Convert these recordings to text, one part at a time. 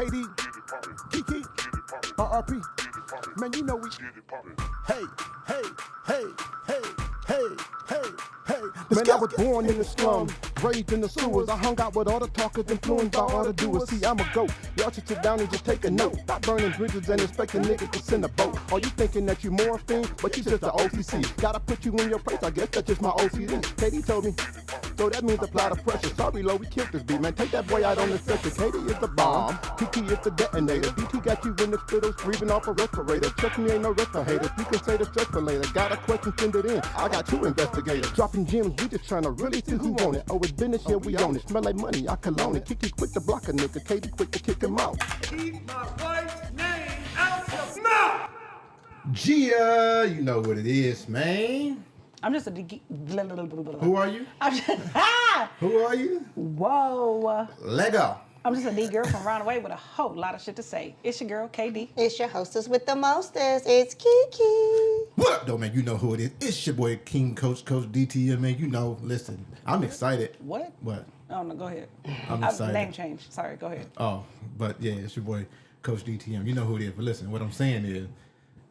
KD, Kiki, RRP. Man, you know we. Hey, hey, hey, hey, hey, hey, hey. Man, I was born in the slum, raised in the sewers. I hung out with all the talkers, influenced by all the doers. See, I'm a goat. Y'all should sit down and just take a note. Stop burning bridges and expecting niggas to send a boat. Are you thinking that you morphine, but you just the OCC? Gotta put you in your place, I guess that's just my OCD. Katie told me, so that means apply the pressure. Sorry, Lo, we killed this beat, man. Take that boy out on the stretcher. Katie is the bomb, Kiki is the detonator. DT got you in the spittles, breathing off a respirator. Trust me, ain't no rest for haters. You can say the stress for later. Got a question, send it in. I got 2 investigators. Dropping gems, we just trying to really see who want it. Oh, it's business, yeah, we own it. Smell like money, I cologne it. Kiki quick to block a nigga, Katie quick to kick him out. Keep my wife's name out your mouth! Gia, you know what it is, man. I'm just a Who are you? I'm just, Who are you? Whoa. Lego. I'm just a D girl from Round Away with a whole lot of shit to say. It's your girl, KD. It's your hostess with the mostest. It's Kiki. What up, though, man? You know who it is. It's your boy, King Coach DTM, man. You know, listen, I'm excited. What? What? Oh, no, go ahead. I'm excited. Name change. Sorry, go ahead. Oh, but yeah, it's your boy, Coach DTM. You know who it is. But listen, what I'm saying is,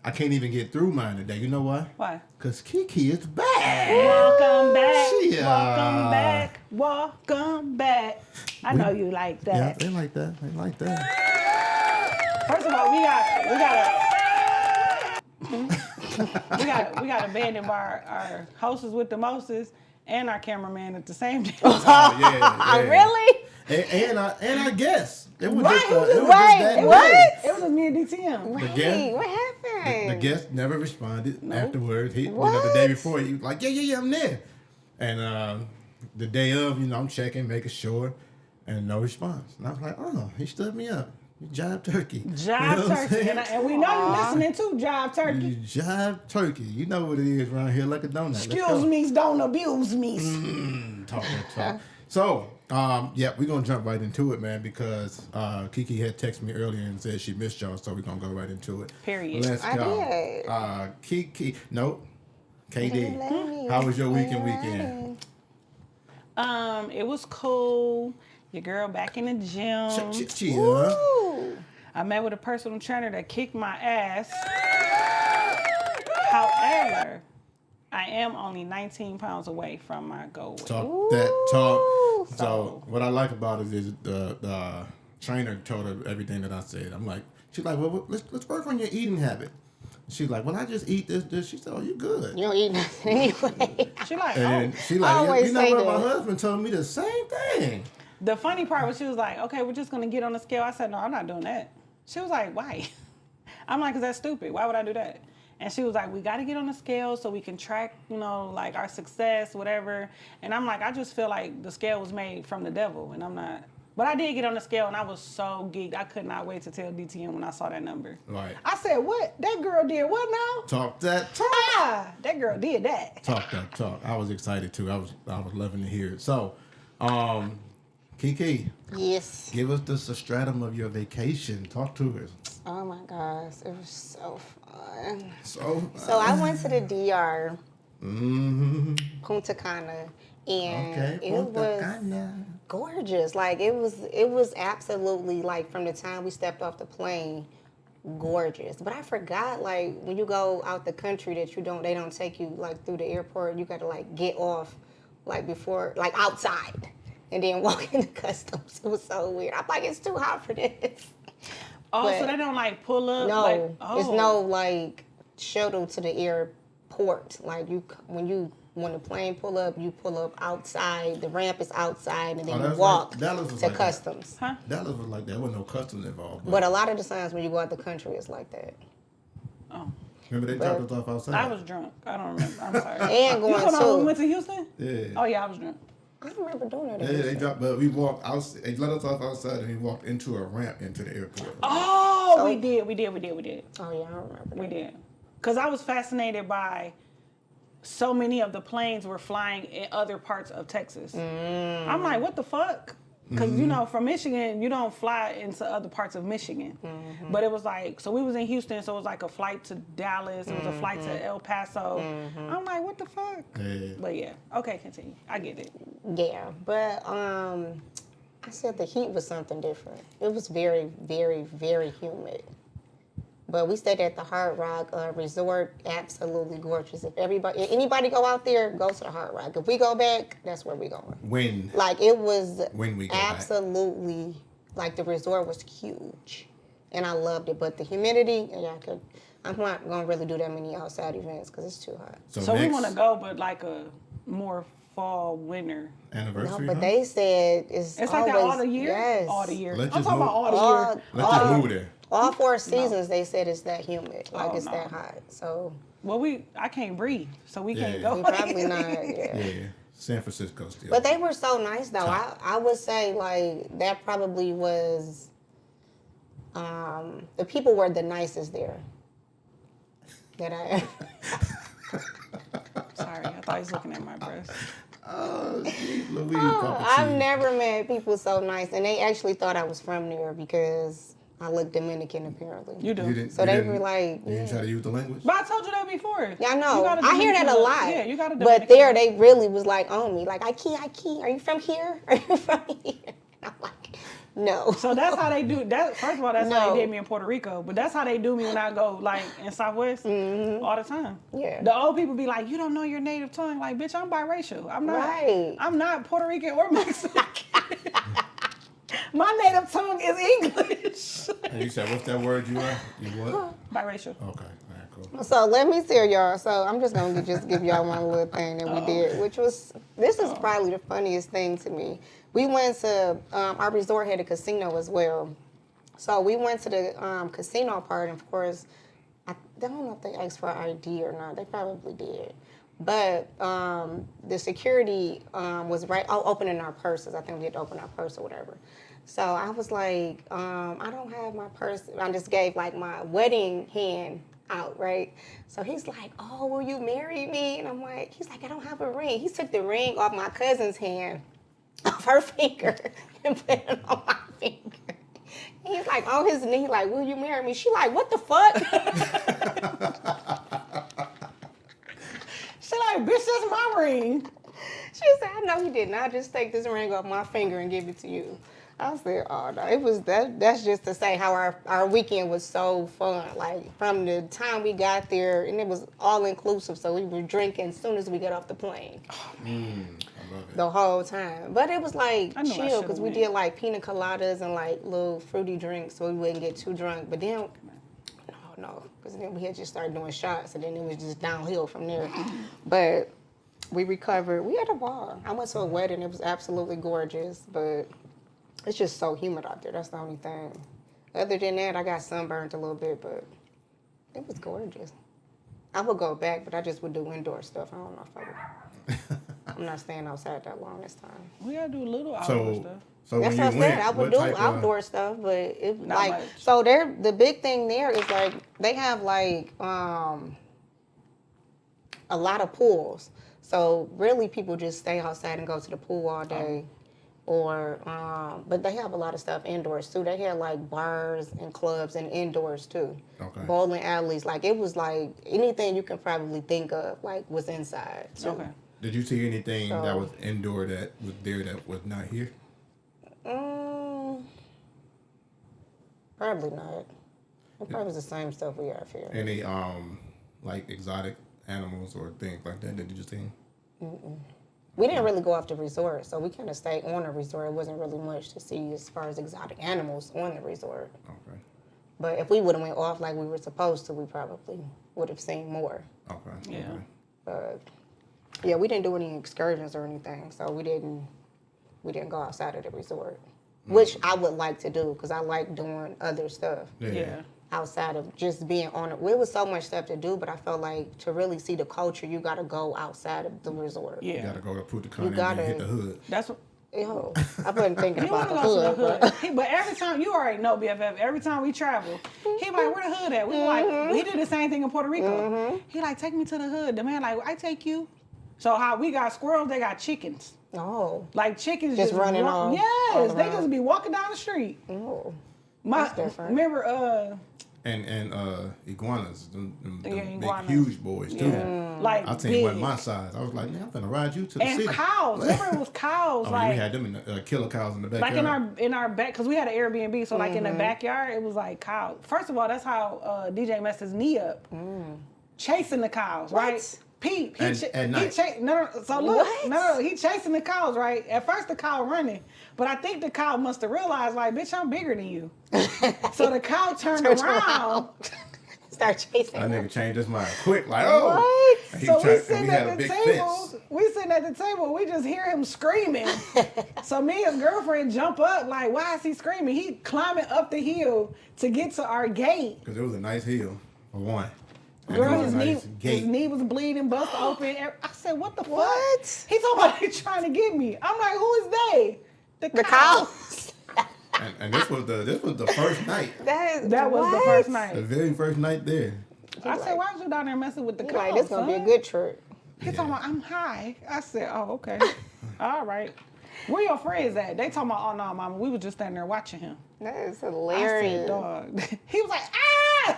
I can't even get through mine today. You know why? Why? Because Kiki is back. Welcome back. She, Welcome back. Welcome back. I know you like that. Yeah, they like that. They like that. First of all, we got abandoned by our hostess with the mostest and our cameraman at the same time. Oh, yeah. Really? And I guess it was Right, just it was right, just that what? day. It was just me and DTM. Wait, what happened? The guest never responded afterwards. He, the day before, he was like, yeah, I'm there. And the day of, I'm checking, making sure, and no response. And I was like, oh, he stood me up. You jive turkey. Jive turkey. And we know you're listening to Jive Turkey. You jive turkey. You know what it is around here, like a donut. Excuse me, don't abuse me. Talk that talk. So, yeah, we're going to jump right into it, man, because Kiki had texted me earlier and said she missed y'all, so we're going to go right into it. Period. Let's I go. did. Kiki, nope. KD, how was your weekend? It was cool. Your girl back in the gym. Chill. I met with a personal trainer that kicked my ass. However, I am only 19 pounds away from my goal weight. Talk that talk. So what I like about it is the trainer told her everything that I said. I'm like, she's like, well, let's work on your eating habit. She's like, well, I just eat this. She said, oh, you good. You don't eat nothing anyway. She like, And oh. she like, always you know say what? that. My husband told me the same thing. The funny part was she was like, okay, we're just going to get on the scale. I said, no, I'm not doing that. She was like, why? I'm like, because that's stupid. Why would I do that? And she was like, we got to get on the scale so we can track, like our success, whatever. And I'm like, I just feel like the scale was made from the devil, and I'm not. But I did get on the scale, and I was so geeked. I could not wait to tell DTM when I saw that number. Right. I said, what? That girl did what now? Talk that talk. Ah, that girl did that. Talk that talk. I was excited too. I was loving to hear it. So, Kiki, Yes. give us the substratum of your vacation. Talk to us. Oh my gosh, it was so fun. So I went to the DR, Mm-hmm. Punta Cana, and Okay. it Punta was Cana. gorgeous. Like it was absolutely like from the time we stepped off the plane, gorgeous. But I forgot like when you go out the country that they don't take you like through the airport. You got to like get off like before like outside and then walk into customs. It was so weird. I'm like, it's too hot for this. Oh, But so they don't like pull up? No, like, it's no like shuttle to the airport. Like when the plane pull up, you pull up outside. The ramp is outside, and then you walk to customs. Huh? Dallas was like that. There wasn't no customs involved. But a lot of the times when you go out the country, it's like that. Oh, remember they dropped us off outside? I was drunk. I don't remember. I'm sorry. And going Hold on, we to. went to Houston? Yeah. Oh, yeah, I was drunk. I don't remember doing that. Yeah, they dropped, but we walked out. They let us off outside, and we walked into a ramp into the airport. Oh, So- we did. Oh yeah, I remember. We did. Because I was fascinated by so many of the planes were flying in other parts of Texas. I'm like, what the fuck? Because, from Michigan, you don't fly into other parts of Michigan. But it was like, so we was in Houston, so it was like a flight to Dallas. It was a flight to El Paso. I'm like, what the fuck? Yeah. But yeah, okay, continue. I get it. Yeah, but I I said the heat was something different. It was very, very, very humid. But we stayed at the Hard Rock Resort, absolutely gorgeous. If anybody go out there, go to the Hard Rock. If we go back, that's where we going. When? Like it was When we go absolutely, like the resort was huge. And I loved it. But the humidity, I'm not going to really do that many outside events because it's too hot. So we want to go, but like a more fall, winter. Anniversary, No, but they said it's like always, that all the year? Yes. All the year. Let's I'm just talking about move- all the year. Let's just move there. All 4 seasons, they said it's that humid. Like, it's no. that hot. So, Well, I can't breathe, so we can't Yeah. go. we probably not, Yeah, San Francisco still. But they were so nice, though. Top. I would say, like, that probably was, the people were the nicest there. That I... Sorry, I thought he was looking at my breast. Oh, geez, Louise, I've never met people so nice. And they actually thought I was from there because I look Dominican, apparently. You do. So they were like, You didn't try to use the language? But I told you that before. Yeah, I You know. got a I hear that a Dominican lot. look. Yeah, you got a But Dominican there, look. they really was like on me. Like, Ike, are you from here? Are you from here? I'm like, no. So that's how they do that. First of all, that's how No. they did me in Puerto Rico. But that's how they do me when I go like in Southwest all the time. Yeah. The old people be like, "You don't know your native tongue." Like, bitch, I'm biracial. I'm not. Right. I'm not Puerto Rican or Mexican. My native tongue is English. And you said, what's that word you are? You what? Biracial. Okay, all right, cool. So let me tell y'all. So I'm just gonna just give y'all one little thing that we did, which was this is probably the funniest thing to me. We went to our resort had a casino as well, so we went to the casino part, and of course, I don't know if they asked for ID or not. They probably did, but the security was right opening our purses. I think we had to open our purse or whatever. So I was like, I don't have my purse. I just gave like my wedding hand out, right? So he's like, oh, will you marry me? And I'm like, he's like, I don't have a ring. He took the ring off my cousin's hand, off her finger, and put it on my finger. And he's like on his knee, like, will you marry me? She like, what the fuck? She like, bitch, that's my ring. She said, I know he did not just take this ring off my finger and give it to you. I said, oh no, it was that's just to say how our weekend was so fun. Like from the time we got there, and it was all inclusive, so we were drinking as soon as we got off the plane. I love it. The whole time. But it was like I know I chill should've because we went. did like pina coladas and like little fruity drinks so we wouldn't get too drunk. But then, no, because then we had just started doing shots and then it was just downhill from there. But we recovered. We had a ball. I went to a wedding. It was absolutely gorgeous, but it's just so humid out there. That's the only thing. Other than that, I got sunburned a little bit, but it was gorgeous. I would go back, but I just would do indoor stuff. I don't know if I would. I'm not staying outside that long this time. We gotta do a little outdoor stuff. So That's when what you I said. went, I would what do type of- outdoor stuff, but it Not like much. so. The big thing there is like they have like a lot of pools. So really, people just stay outside and go to the pool all day, or but they have a lot of stuff indoors too. They had like bars and clubs and indoors too. Okay. Bowling alleys, like it was like anything you can probably think of, like was inside. Too. Okay. Did you see anything that So- was indoor that was there that was not here? Probably not. It probably was the same stuff we have here. Any like exotic animals or things like that that you just seen? We didn't really go off the resort, so we kind of stayed on the resort. It wasn't really much to see as far as exotic animals on the resort. Okay. But if we would have went off like we were supposed to, we probably would have seen more. Okay. Yeah. Okay. But yeah, we didn't do any excursions or anything, so we didn't go outside of the resort, which I would like to do because I like doing other stuff Yeah. outside of just being on it. It was so much stuff to do, but I felt like to really see the culture, you got to go outside of the resort. You Yeah. gotta go to Punta and gotta- hit the hood. That's what. Ew, I wasn't thinking You about want the to go to hood, the but hood. But every time, you already know, BFF, every time we travel, he like, where the hood at? We like, he did the same thing in Puerto Rico. He like, take me to the hood. The man like, I take you. So how we got squirrels, they got chickens. oh, Like chickens Just running all Yes, they around. just be walking down the street. oh, My That's different. remember and iguanas, them big, iguanas. huge boys too. Like I seen big. one my size. I was like, man, I'm gonna ride you to the And city. cows. Remember it was cows. Oh, like you had them in the, killer cows in the backyard. like in our back, because we had an Airbnb, so like in the backyard, it was like cows. First of all, that's how DJ messed his knee up, chasing the cows, right? Pete, At night. So look, he chasing the cows, right? At first the cow running, but I think the cow must have realized, like, bitch, I'm bigger than you. So the cow turned around. Start chasing. That nigga changed his mind quick, like, oh. What? And he So was trying- we sitting and had at a the big table. fence. We sitting at the table. We just hear him screaming. So me and his girlfriend jump up. Like, why is he screaming? He climbing up the hill to get to our gate. Because it was a nice hill, for one. And Girl, it was his a knee, nice gate. his knee was bleeding, bust open. I said, "What the What? fuck?" He talking about they trying to get me. I'm like, "Who is they?" The cows. And this was the first night. That was the what? first The night. very first night there. I said, "Why was you down there messing with the He cows?" like, this gonna be a son?" good trip. He talking about, "I'm high." I said, "Oh, okay, all right." Where your friends at? They talking about, "Oh no, mama, we was just standing there watching him." That is I said, hilarious. "Dog." He was like, "Ah!"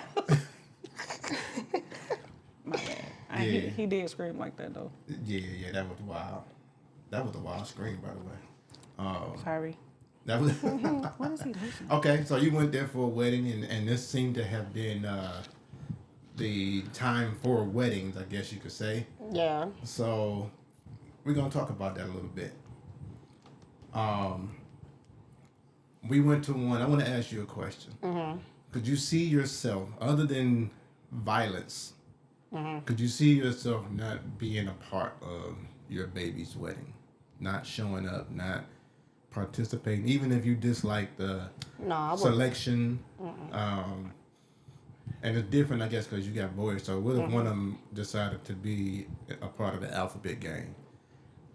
My bad. Yeah. He did scream like that though. Yeah, that was wild. That was a wild scream, by the way. Sorry. That was What is he doing? okay. So you went there for a wedding, and this seemed to have been the time for weddings, I guess you could say. Yeah. So we're gonna talk about that a little bit. We went to one. I want to ask you a question. Could you see yourself, other than violence, could you see yourself not being a part of your baby's wedding, not showing up, not participating, even if you dislike the No, I wouldn't. selection? And it's different, I guess, because you got boys. So what if one of them decided to be a part of the alphabet game,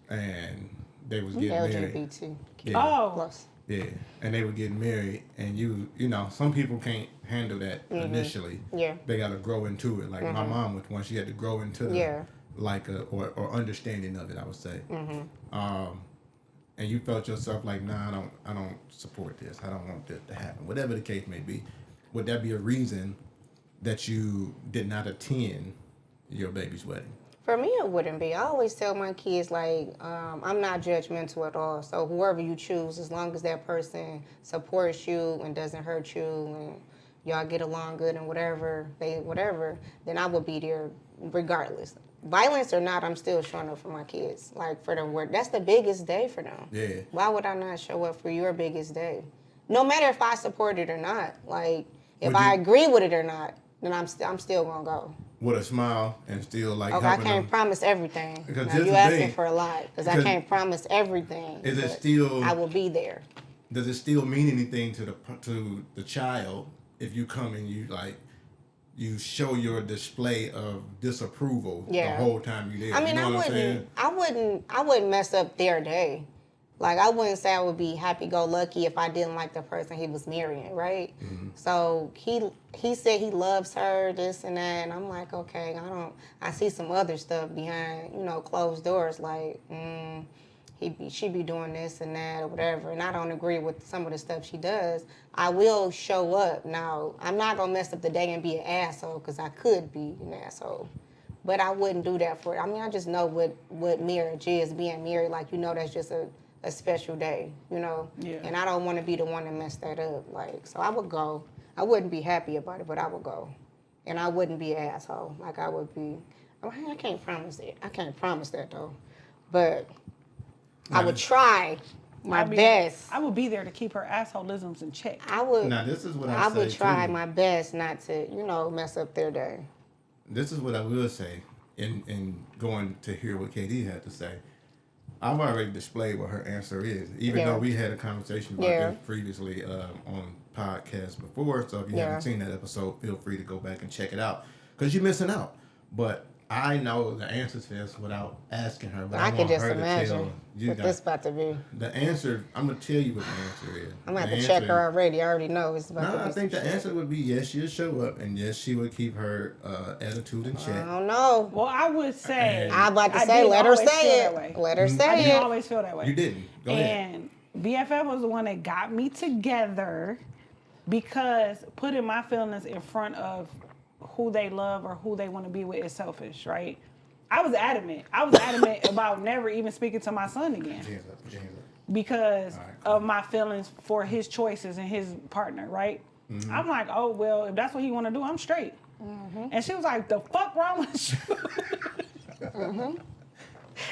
and they was getting married? LGBT. Yeah. Oh, Plus. Yeah, and they were getting married, and you know, some people can't handle that initially. Yeah. They got to grow into it. Like my mom was one; she had to grow into the, Yeah. like or understanding of it. I would say. And you felt yourself like, nah, I don't support this. I don't want this to happen. Whatever the case may be, would that be a reason that you did not attend your baby's wedding? For me, it wouldn't be. I always tell my kids, like, I'm not judgmental at all. So whoever you choose, as long as that person supports you and doesn't hurt you and y'all get along good and whatever, then I would be there regardless. Violence or not, I'm still showing up for my kids. Like, for their work. That's the biggest day for them. Yeah. Why would I not show up for your biggest day? No matter if I support it or not. Like, if Would I you- agree with it or not, then I'm still going to go. With a smile and still like Okay, I helping can't them. promise everything. Because Now, here's you the asking thing. for a lot because I Because- can't promise everything. Is it but still? I will be there. Does it still mean anything to the child if you come and you show your display of disapproval Yeah. the whole time you there? I mean, you know what I'm saying? I wouldn't mess up their day. Like, I wouldn't say I would be happy-go-lucky if I didn't like the person he was marrying, right? So he said he loves her, this and that, and I'm like, okay, I see some other stuff behind, closed doors, like, she be doing this and that or whatever, and I don't agree with some of the stuff she does. I will show up. Now, I'm not going to mess up the day and be an asshole, because I could be an asshole. But I wouldn't do that for it. I mean, I just know what marriage is, being married. Like, that's just a special day, Yeah. And I don't want to be the one to mess that up. Like, so I would go. I wouldn't be happy about it, but I would go. And I wouldn't be an asshole. Like, I would be. I can't promise it. I can't promise that, though. But I would try my best. I would be there to keep her assholeisms in check. I would. Now this is what I would say, try too. my best not to, mess up their day. This is what I will say, in going to hear what KD had to say. I've already displayed what her answer is, even Yeah. though we had a conversation about Yeah. this previously on podcasts before. So if you Yeah. haven't seen that episode, feel free to go back and check it out, because you're missing out. But I know the answers to this without asking her. But I I can want just her to imagine tell you what guys. this about to be. The answer, I'm going to tell you what the answer is. I'm going to The have to check answer- her already. I already know it's about No, to be I think some the shit. answer would be yes, she'll show up, and yes, she would keep her attitude in I check. don't know. Well, I would say. I'm about to I say, didn't let her always say feel that it. way. Let her I say didn't it. always feel that way. You didn't. Go ahead. And BFF was the one that got me together because putting my feelings in front of who they love or who they want to be with is selfish, right? I was adamant about never even speaking to my son again. Put your hands up. Because of my feelings for his choices and his partner, right? Mm-hmm. I'm like, oh, well, if that's what he want to do, I'm straight. Mm-hmm. And she was like, the fuck wrong with you? Mm-hmm.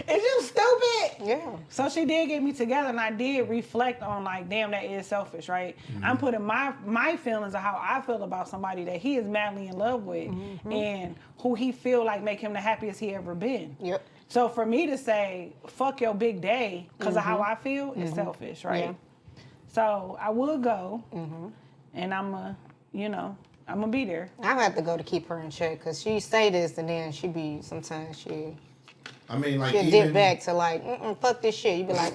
Is you stupid? Yeah. So she did get me together, and I did reflect on, like, damn, that is selfish, right? Mm-hmm. I'm putting my feelings of how I feel about somebody that he is madly in love with and who he feel like make him the happiest he ever been. Yep. So for me to say, fuck your big day because of how I feel is selfish, right? Yeah. So I would go, and I'm going to be there. I have to go to keep her in check because she say this and then sometimes she'll dip back to like, fuck this shit. You be like,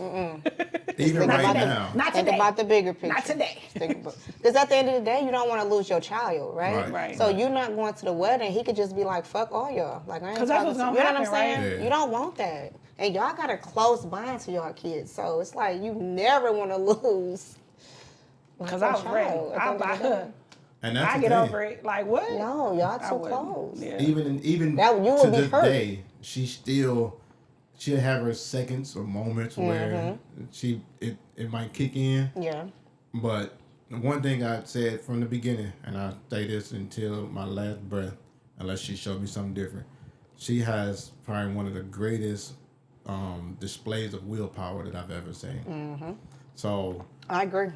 Even right now. Not think today. about the bigger picture. Not today. Because at the end of the day, you don't want to lose your child, right? So you're not going to the wedding. He could just be like, fuck all y'all. Like, I ain't Because that's what's going to happen, saying? right? Yeah. You don't want that. And y'all got a close bond to y'all kids. So it's like you never want to lose. Because I was ready. And that's I the get thing. over it. Like, what? No, y'all too close. Yeah. Even That you to would be this hurt. day, she'll have her seconds or moments where it might kick in. Yeah. But the one thing I said from the beginning, and I say this until my last breath, unless she showed me something different, she has probably one of the greatest displays of willpower that I've ever seen. Mm-hmm. So I agree.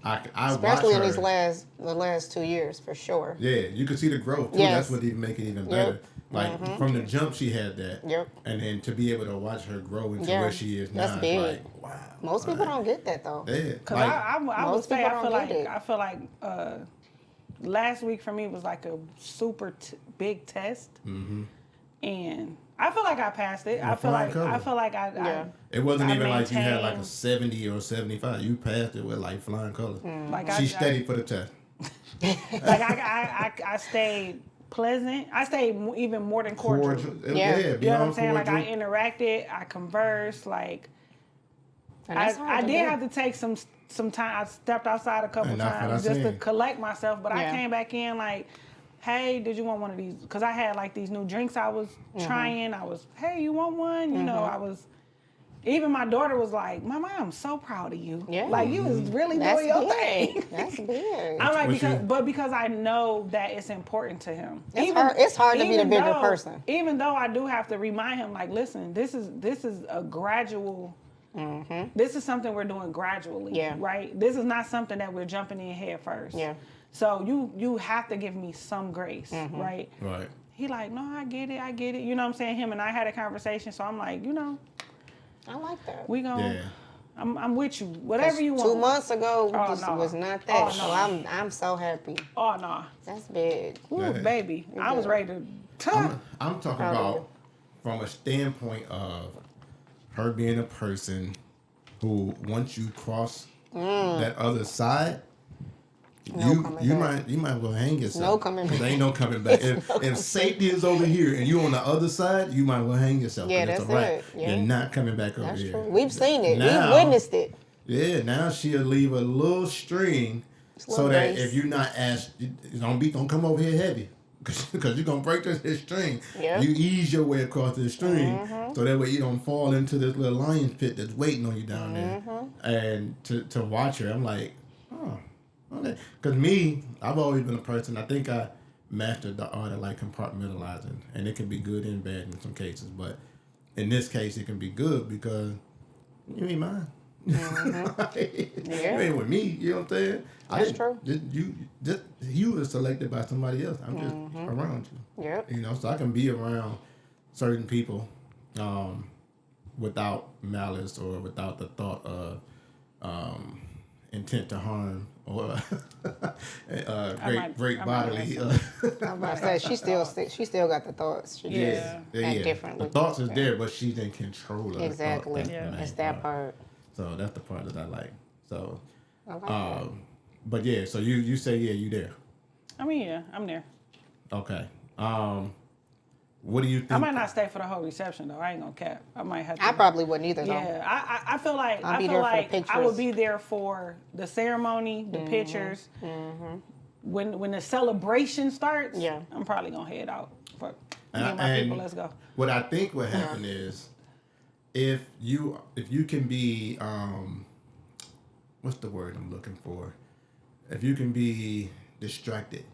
I Especially watch in her. the last 2 years, for sure. Yeah, you can see the growth too. Yes. That's what even make it even better. Like from the jump, she had that. Yep. And then to be able to watch her grow into Yeah. where she is That's now, big. it's like wow. Most people don't get that though. Yeah. Because Like, I would most say, people don't get it. I feel like last week for me was like a super big test. Mm-hmm. And I feel like I passed it. I feel like I it wasn't I even like you had like a maintained- 70 or 75. You passed it with like flying colors. Like She's steady for the test. Like I stayed pleasant. I stayed even more than cordial. Yeah. Yeah, You know what I'm beyond saying? Like I cordial. interacted, I conversed. Like And that's hard I to did do. have to take some time. I stepped outside a couple And that's what times I just to seen. collect myself. But I Yeah. came back in like, hey, did you want one of these? Because I had like these new drinks I was trying. I was, hey, you want one? You know, I was. Even my daughter was like, Mama, I'm so proud of you. Yeah. Like you was really That's doing your big. thing. That's big. I'm like, What because I know that it's important to him. It's hard to be the even bigger though- person. Even though I do have to remind him, like, listen, this is a gradual. This is something we're doing gradually. Yeah. Right. This is not something that we're jumping in head first. Yeah. So you have to give me some grace, right? Right. He like, no, I get it. You know what I'm saying? Him and I had a conversation, so I'm like, I like that. we gonna. Yeah. I'm with you. Whatever you want. 2 months ago Oh, no. was not that. Oh, So no. I'm so happy. Oh no. That's big. Ooh, Yeah. baby. I was ready to I'm talking Proud of about from a standpoint of her being a person who once you cross that other side, you might well hang yourself. No coming back. There ain't no coming back. If safety is over here and you on the other side, you might well hang yourself. Yeah, 'cause it's that's a wrap. it. Yeah. You're not coming back over That's here. true. We've seen it. Now- We've witnessed it. Yeah, now she'll leave a little string so little that grace. if you're not asked, don't come over here heavy. Because you're going to break this string. Yeah. You ease your way across this string so that way you don't fall into this little lion's pit that's waiting on you down there. And to watch her, I'm like, oh, okay. Because me, I've always been a person, I think I mastered the art of like compartmentalizing. And it can be good and bad in some cases. But in this case, it can be good because you ain't mine. You ain't with me, you know what I'm saying? That's true. You were selected by somebody else. I'm just around you. Yep. You know, so I can be around certain people without malice or without the thought of intent to harm or great bodily. I'm about to say she still got the thoughts. She Yeah. just act differently. The thoughts is there, but she's in control of Exactly. the thought. That's the main It's that part. So that's the part that I like. So, I like that. but yeah. So you say you there. I mean, yeah, I'm there. Okay. What do you think? I might not stay for the whole reception though. I ain't gonna cap. I might have to. I probably wouldn't either, though. Yeah, I feel like I'll be I feel there for the like I pictures. would be there for the ceremony, the pictures. When the celebration starts, Yeah. I'm probably gonna head out. For me and my And people, let's go. What I think would happen is if you can be what's the word I'm looking for? If you can be distracted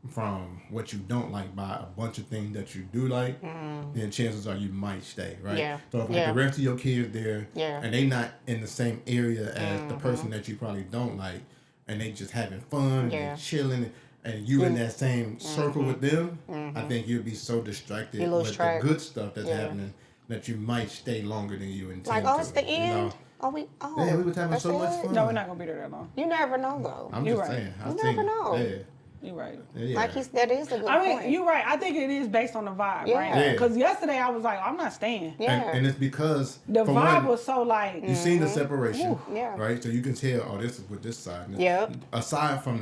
from what you don't like by a bunch of things that you do like, then chances are you might stay, right? Yeah. So if like Yeah. the rest of your kids there Yeah. and they not in the same area as the person that you probably don't like, and they just having fun Yeah. and chilling, and you in that same circle with them, I think you'll be so distracted You lose with track. the good stuff that's Yeah. happening that you might stay longer than you intend Like, to. oh, it's the you end. know? Yeah, we was having that's so much it? fun. No, we're not gonna be there that long. You never know, though. I'm You're just right. saying. I You think, never know. Yeah. You're right. Yeah. Like that is a good I mean, point. you're right. I think it is based on the vibe, Yeah. right? Yeah. Because yesterday I was like, I'm not staying. Yeah. And it's because The for vibe one, was so like, you seen the separation, Mm-hmm. Yeah. right? So you can tell, oh, this is with this side. Yep. Aside from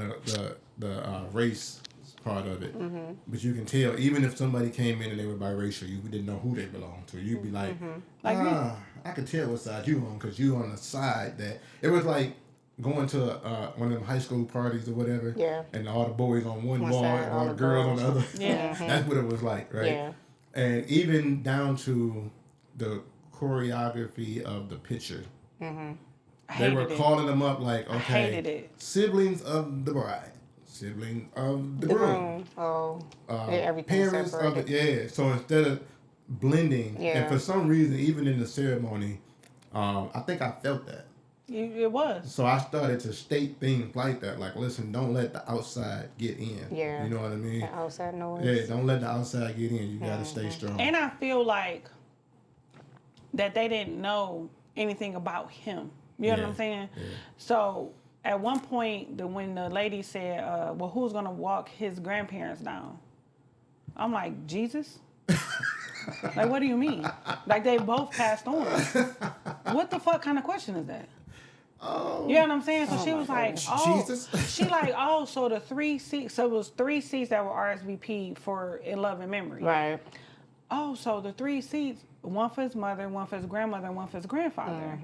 the race part of it, Mm-hmm. but you can tell even if somebody came in and they were biracial, you didn't know who they belonged to. You'd be like, Like me. I could tell what side you on because you on the side that it was like going to one of them high school parties or whatever. Yeah. And all the boys on one wall side, and all the girls on the other. Yeah. That's what it was like, right? Yeah. And even down to the choreography of the picture. They were hated it. calling them up like, okay, hated it. siblings of the bride, siblings of the the groom, room. Oh, everything parents of separated. the, yeah. So instead of blending, Yeah. and for some reason, even in the ceremony, I think I felt that. It was. So I started to state things like that, like, listen, don't let the outside get in. Yeah. You know what I mean? The outside noise. Yeah, don't let the outside get in. You gotta stay strong. And I feel like that they didn't know anything about him. You know what I'm saying? Yeah. So at one point, when the lady said, well, who's going to walk his grandparents down? I'm like, Jesus? Like, what do you mean? Like, they both passed on. What the fuck kind of question is that? Oh. You know what I'm saying? So she was like, oh. Jesus? She like, oh, so the 3 seats, so it was 3 seats that were RSVP for In Love and Memory. Right. Oh, so the 3 seats, one for his mother, one for his grandmother, and one for his grandfather.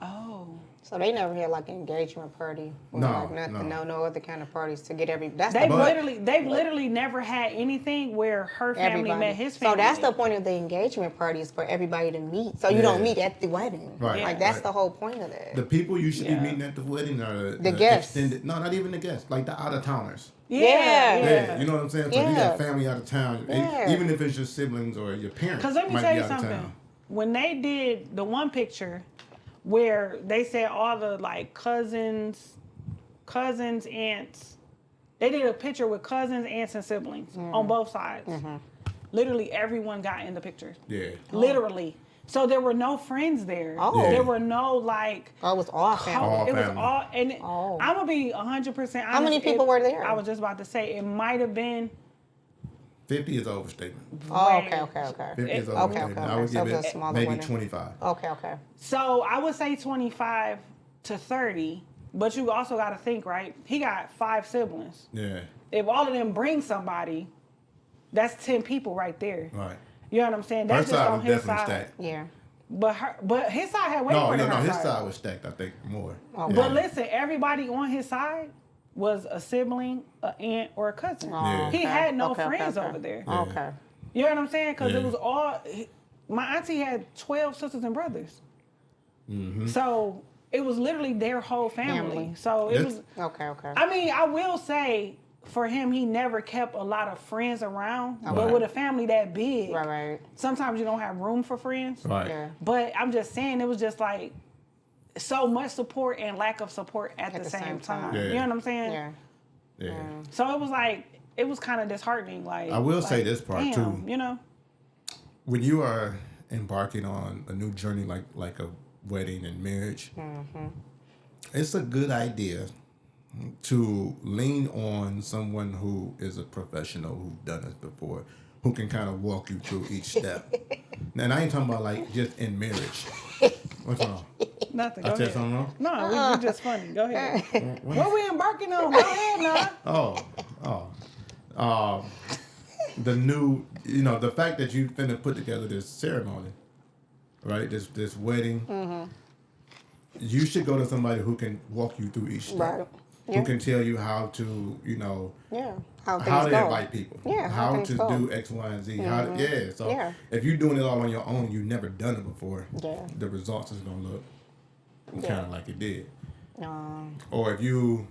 Oh. So they never had like an engagement party or No, like nothing, no other kind of parties to get every. That's They've the literally never had anything where her family everybody. met his family. So that's the point of the engagement party is for everybody to meet. So you don't meet at the wedding. Right, Like that's right. the whole point of that. The people you should Yeah. be meeting at the wedding are The guests. extended. No, not even the guests. Like the out of towners. Yeah. Yeah, you know what I'm saying. So you Yeah. got family out of town, Yeah. even if it's your siblings or your parents. Because let me might tell be you out of something. town. When they did the one picture where they said all the like cousins, aunts, they did a picture with cousins, aunts, and siblings on both sides. Literally everyone got in the picture. Yeah. Literally. So there were no friends there. Oh. Yeah. There were no like. Oh, it was all family. All It was family. all, and Oh. I'm gonna be 100% honest. How many people were there? I was just about to say it might have been 50 is overstatement. Oh, way- okay. 50 is Okay, overstatement. okay, I would okay. So give it was a it smaller maybe wedding. 25. Okay. So I would say 25 to 30, but you also got to think, right? He got 5 siblings. Yeah. If all of them bring somebody, that's 10 people right there. Right. You know what I'm saying? Her That's just side on was his definitely side. stacked. Yeah. But his side had way No, more than her his side. side was stacked, I think, more. Oh, Yeah. But listen, everybody on his side was a sibling, an aunt, or a cousin. Yeah. He had no Okay, friends okay. over there. Yeah. Okay. You know what I'm saying? Because Yeah. it was all. My auntie had 12 sisters and brothers. Mm-hmm. So it was literally their whole family. So it That's- was. Okay. I mean, I will say for him, he never kept a lot of friends around. But Right. with a family that big, Right. sometimes you don't have room for friends. Right. Yeah. But I'm just saying, it was just like so much support and lack of support at the same time. Yeah. You know what I'm saying? Yeah. Yeah. So it was like, it was kind of disheartening. Like I will say like, this part, damn, too. You know? When you are embarking on a new journey like a wedding and marriage, it's a good idea to lean on someone who is a professional who's done this before, who can kind of walk you through each step. And I ain't talking about like just in marriage. What's wrong? Nothing. I Go said ahead. something wrong? No, we just funny. Go ahead. What we embarking on? Go ahead, now. Oh. the fact that you finna put together this ceremony, right? This wedding. You should go to somebody who can walk you through each step. Right. Yeah. Who can tell you how to, how to go. invite people. Yeah, how how things to go. do X, Y, and Z. So if you're doing it all on your own, you've never done it before. Yeah. The results is gonna look kind of like it did. Um, Or if you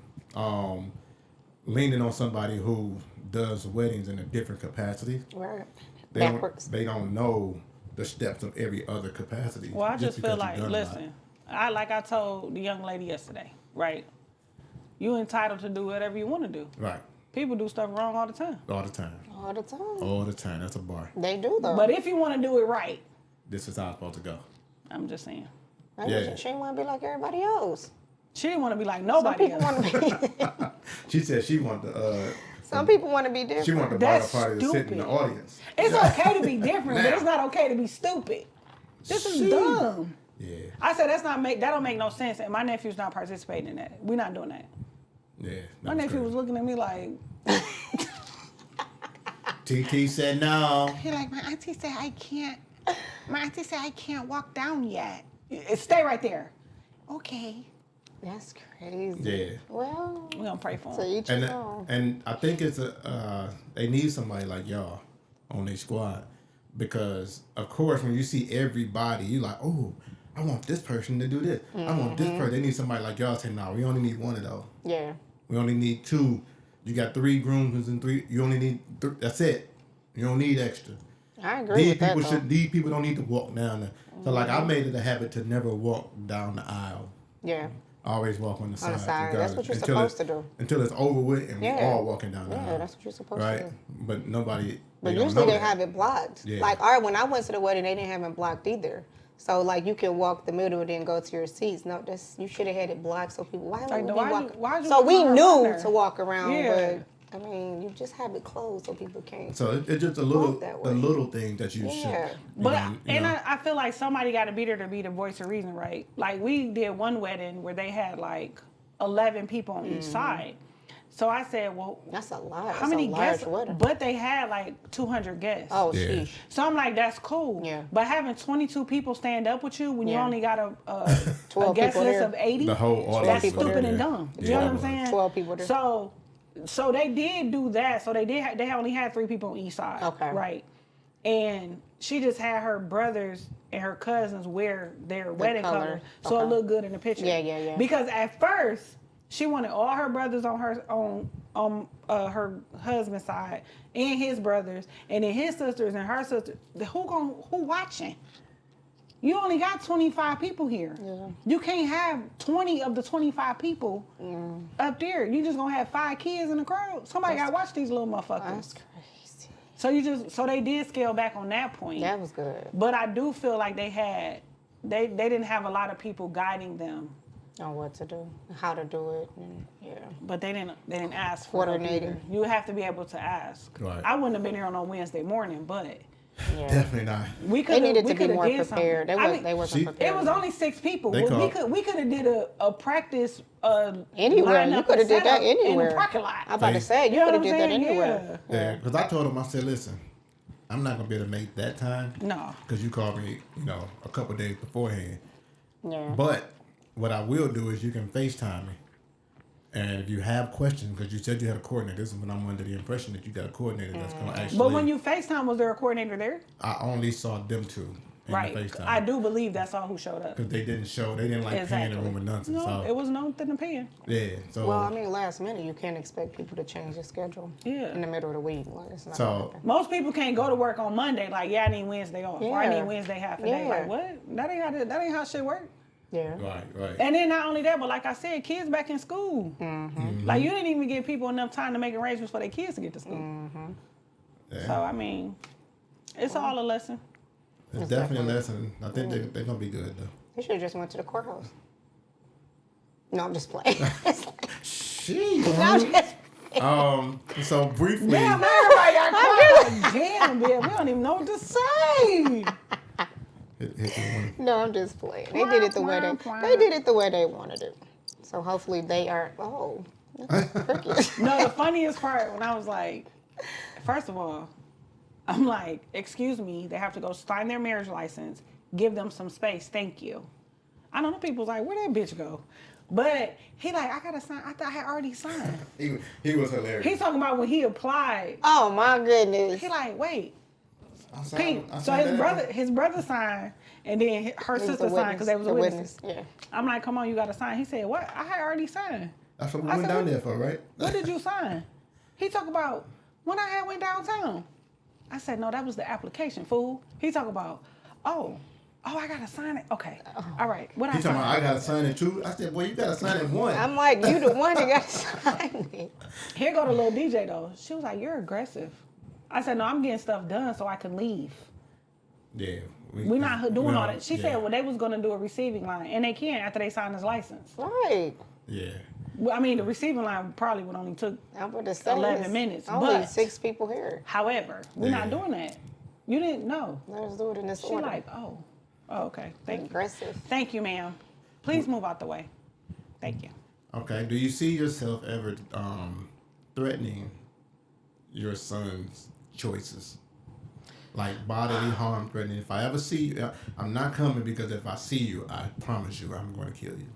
leaning on somebody who does weddings in a different capacity, right. they Backwards. don't know the steps of every other capacity. Well, I just feel because like, you've done a lot. listen, I told the young lady yesterday, right? You entitled to do whatever you want to do. Right. People do stuff wrong all the time. All the time. All the time. All the time. That's a bar. They do though. But if you want to do it right, This is how it's supposed to go. I'm just saying. Yeah. She want to be like everybody else. She didn't want to be like Some nobody people else. want to be. She said she wanted to. Some people want to be different. She wanted the bridal That's party to sit in the stupid. audience. It's okay to be different, but Now. it's not okay to be stupid. This is dumb. Yeah. I said that don't make no sense, and my nephew's not participating in that. We're not doing that. Yeah. My nephew was looking at me like, TT said no. he like, my auntie said I can't walk down yet. Stay right there. Okay. That's crazy. Yeah. Well, We're gonna pray for him. to each his own. And I think it's they need somebody like y'all on their squad, because of course when you see everybody, you like, oh, I want this person to do this. I want this person. They need somebody like y'all saying, no, we only need one of those. Yeah. We only need two. You got 3 grooms and 3. You only need 3. That's it. You don't need extra. I agree with that, though. These people don't need to walk down there. So like I made it a habit to never walk down the aisle. Yeah. I always walk on the side. That's what you're supposed to do. Until it's over with and Yeah. we all walking down the aisle. Yeah, that's what you're supposed to right? do. But nobody. But don't usually know they that. have it blocked. Yeah. Like, when I went to the wedding, they didn't have it blocked either. So, like, you can walk the middle and then go to your seats. No, you should have had it blocked so people. Why would we walk? you So we walking knew around to there? walk around, Yeah. but I mean, you just have it closed so people can't. So it's just a little thing that you should. Yeah. I feel like somebody got to be there to be the voice of reason, right? Like we did one wedding where they had like 11 people on each side. So I said, well, That's a lot. how many guests? Wedding. But they had like 200 guests. Oh, Yeah. sheesh. So I'm like, that's cool. Yeah. But having 22 people stand up with you when you Yeah. only got a 12 guest people list there. of 80, The whole audience. that's was stupid there. and dumb. Yeah, You know it what I'm was. saying? 12 people there. So they did do that. So they only had 3 people on each side. Okay. Right. And she just had her brothers and her cousins wear their wedding color. colors, so it Okay. looked good in the picture. Yeah. Because at first she wanted all her brothers on her husband's side and his brothers, and then his sisters and her sisters. Who watching? You only got 25 people here. Yeah. You can't have 20 of the 25 people up there. You just gonna have 5 kids in the crowd. Somebody gotta watch these little motherfuckers. That's crazy. So they did scale back on that point. That was good. But I do feel like they didn't have a lot of people guiding them. On what to do, how to do it, and But they didn't ask for it. Coordinating. either. You have to be able to ask. Right. I wouldn't have been here on a Wednesday morning, but yeah. Definitely not. we could They needed to be did more something. prepared. They wasn't prepared. It was only 6 people. They we called- could have did a practice Anywhere. You lineup could have and did that setup in anywhere. the parking lot. I'm about to say, you know could what have I'm did that saying? anywhere. Yeah, because I told him, I said, listen, I'm not gonna be able to make that time. No. Because you called me, a couple days beforehand. Yeah. But what I will do is you can FaceTime me. And if you have questions, because you said you had a coordinator, this is when I'm under the impression that you got a coordinator that's going to actually. But when you FaceTime, was there a coordinator there? I only saw them two in Right. the FaceTime. I do believe that's all who showed up. Because they didn't like paying the room or nothing. No, so, it was nothing to pay. yeah. So, Well, I mean, last minute, you can't expect people to change their schedule. Yeah. In the middle of the week, like it's not. So- gonna happen. Most people can't go to work on Monday. Like, I need Wednesday off, or I Yeah. need Wednesday half a day. Yeah. Like, what? That ain't how shit work. Yeah. right. And then not only that, but like I said, kids back in school. Mm-hmm. Like, you didn't even give people enough time to make arrangements for their kids to get to school. Mm-hmm. Yeah. So I mean, it's all a lesson. It's definitely a lesson. I think they're going to be good, though. They should have just went to the courthouse. No, I'm just playing. Jeez. I'm just- So briefly. Damn, everybody got quiet. Damn, man, we don't even know what to say. Hit the one. No, I'm just playing. They did it the way they wanted it. So hopefully they are. Oh, that's cricket. No, the funniest part when I was like, first of all, I'm like, excuse me, they have to go sign their marriage license, give them some space, thank you. I know the people's like, where'd that bitch go? But he like, I gotta sign. I thought I had already signed. he was hilarious. He's talking about when he applied. Oh my goodness. He like, wait. I signed So his brother signed, and then her sister signed because they was a witness. Yeah. I'm like, come on, you gotta sign. He said, what? I had already signed. That's what we went down there for, right? What did you sign? He talk about when I had went downtown. I said, no, that was the application, fool. He talk about, oh, I gotta sign it. Okay, all right. What He talking about I gotta sign it too. I said, boy, you gotta sign it one. I'm like, you the one that got to sign it. Here go the little DJ though. She was like, you're aggressive. I said, no, I'm getting stuff done so I can leave. Yeah. We're not doing all that. She said, well, they was gonna do a receiving line, and they can after they sign his license. Right. Yeah. Well, I mean, the receiving line probably would only took I'm about to say 11 minutes. Only But 6 people here. however, we're not doing that. You didn't know. Let's do it in this She order. like, oh, okay. Thank you. Aggressive. Thank you, ma'am. Please move out the way. Thank you. Okay. Do you see yourself ever threatening your son's choices? Like bodily harm threatening. If I ever see you, I'm not coming because if I see you, I promise you I'm going to kill you.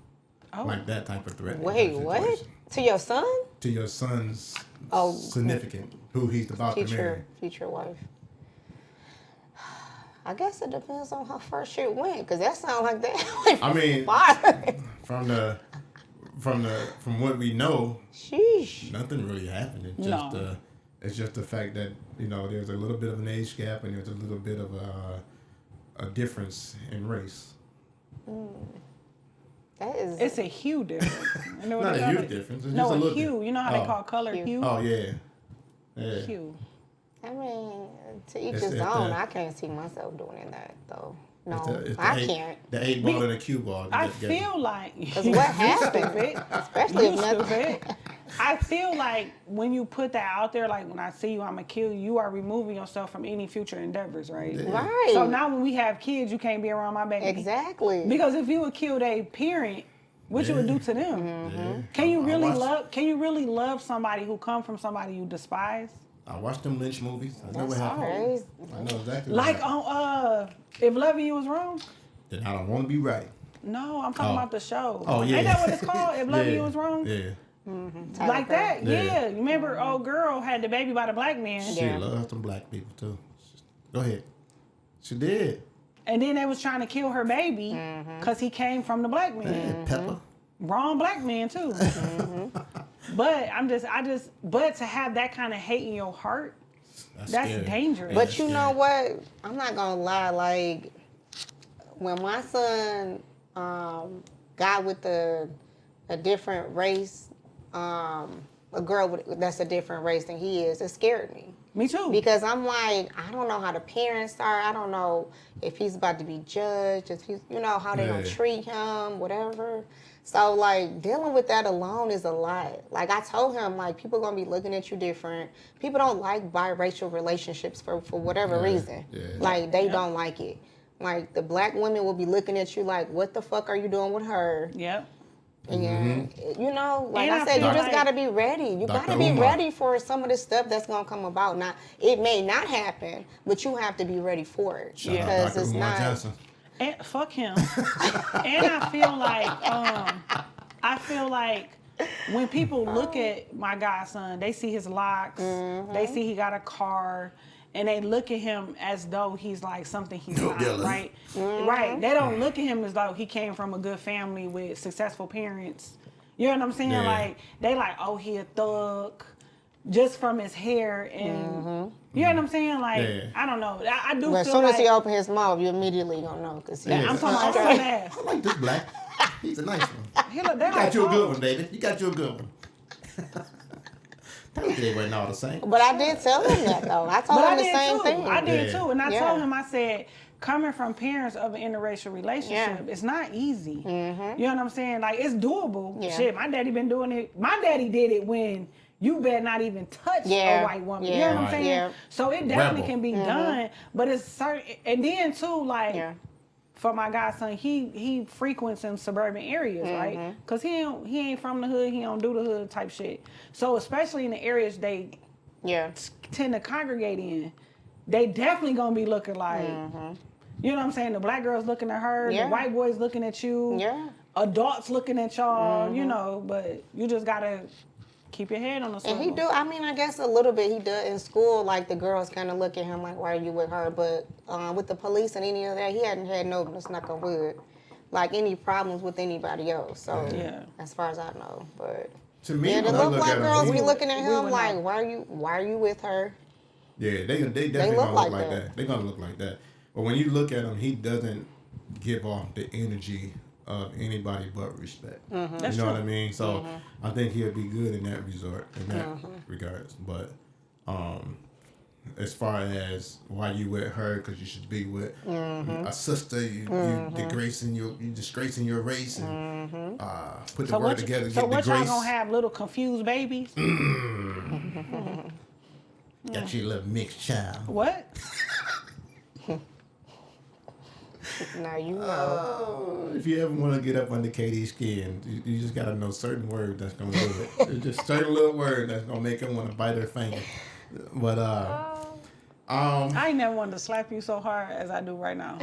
Oh. Like that type of threat. Wait, what? To your son? To your son's Oh, significant, who he's about to marry. Future wife. I guess it depends on how first shit went, because that sounds like that. I mean, fire. from what we know, Sheesh. nothing really happened. It's just the fact that there's a little bit of an age gap and there's a little bit of a difference in race. That is. It's a hue difference. You know Not what a I huge mean? difference. It's No, just a a little hue. bit. You know how they call color hue? Oh yeah. Yeah. Hue. I mean, to each It's his the- own. I can't see myself doing that, though. No, It's the I eight- can't. The 8 ball and the cue ball. I feel like Because what happened? stupid. Especially You if nothing. stupid. I feel like when you put that out there, like when I see you, I'm gonna kill you. You are removing yourself from any future endeavors, right? Yeah. Right. So now when we have kids, you can't be around my baby. Exactly. Because if you would kill their parent, what you would do to them? Yeah. Can you I really watched- Can you really love somebody who come from somebody you despise? I watched them Lynch movies. I know what That's happened. crazy. I know exactly. Like what happened. on If Loving You Was Wrong? Then I don't want to be right. No, I'm talking Oh. about the show. Oh yeah. Ain't that what it's called? If Loving Yeah. You Was Wrong? Yeah. Like that? Yeah. Yeah. You remember old girl had the baby by the black man. She loves some black people too. Go ahead. She did. And then they was trying to kill her baby because he came from the black man. Yeah, Pepper. Wrong black man too. But but to have that kind of hate in your heart, that's scary. dangerous. But you know what? I'm not gonna lie. Like when my son got with a different race, a girl that's a different race than he is, it scared me. Me too. Because I'm like, I don't know how the parents are. I don't know if he's about to be judged, if he's, how they gonna treat him, whatever. So like dealing with that alone is a lot. Like I told him, like people gonna be looking at you different. People don't like biracial relationships for whatever reason. Yeah. Like they don't like it. Like the black women will be looking at you like, what the fuck are you doing with her? Yep. And like And I I said, you feel just like- gotta be ready. You Dr. gotta be Umar. ready for some of this stuff that's gonna come about. Now, it may not happen, but you have to be ready for it. Shout out Because Dr. it's Umar not. Johnson. And fuck him. And I feel like when people look at my godson, they see his locks, they see he got a car, and they look at him as though he's like something he's not, Dylan. right? Right. They don't look at him as though he came from a good family with successful parents. You know what I'm saying? Yeah. Like they like, oh, he a thug, just from his hair and you know what I'm saying? Like Yeah. I don't know. I do But as feel soon like as he open his mouth, you immediately gonna know. Cause Yeah. I'm talking about some ass. I like this black. He's a nice one. He look, they You like, got you a oh. good one, baby. You got you a good one. They wasn't all the same. But I did tell him that though. I told But him the same too. thing. I did Yeah. too. And I Yeah. told him, I said, coming from parents of an interracial relationship, it's not easy. You know what I'm saying? Like, it's doable. Yeah. Shit, my daddy been doing it. My daddy did it when you better not even touch Yeah. a white woman. You Yeah. know what I'm Right. saying? Yeah. So it definitely Rebel. can be done. But it's certain. And then too, like, Yeah. for my godson, he frequents in suburban areas, right? Because he ain't from the hood. He don't do the hood type shit. So especially in the areas they Yeah. tend to congregate in, they definitely gonna be looking like, you know what I'm saying? The black girls looking at her, the white boys looking at you, adults looking at y'all, you know, but you just gotta keep your head on the swivel. And he do, I mean, I guess a little bit he does in school, like the girls kind of look at him like, why are you with her? But with the police and any of that, he hadn't had no, knock on wood, like any problems with anybody else. So as far as I know, but to me, the when I little look black at him, girls he- be looking at him like, why are you with her? Yeah, they definitely gonna look look like like that. that. They're gonna look like that. But when you look at him, he doesn't give off the energy of anybody but respect. That's you know true. what I mean? So I think he'll be good in that regards. But as far as why you with her, because you should be with a sister, you disgracing your race and put the word together. So get what the y'all grace. gonna have little confused babies? Got you a little mixed child. What? Now you know. If you ever want to get up under KD's skin, you just got to know certain words that's going to do it. There's just certain little words that's going to make him want to bite her finger. But, I ain't never wanted to slap you so hard as I do right now.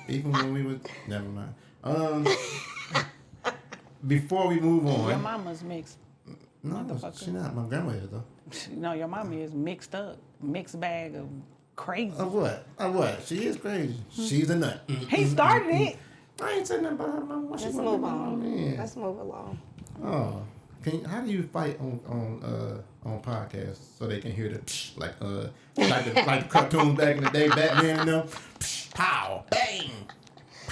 even when we was, never mind. Before we move on. Your mama's mixed. No, motherfucker. she not. My grandma is, though. No, your mama is mixed up. Mixed bag of crazy. Of what? She is crazy. She's a nut. He started it. I ain't saying nothing about her mama. Let's move on. Let's move along. Oh, how do you fight on podcasts so they can hear the psh, like the cartoons back in the day, Batman and them, psh, pow, bang.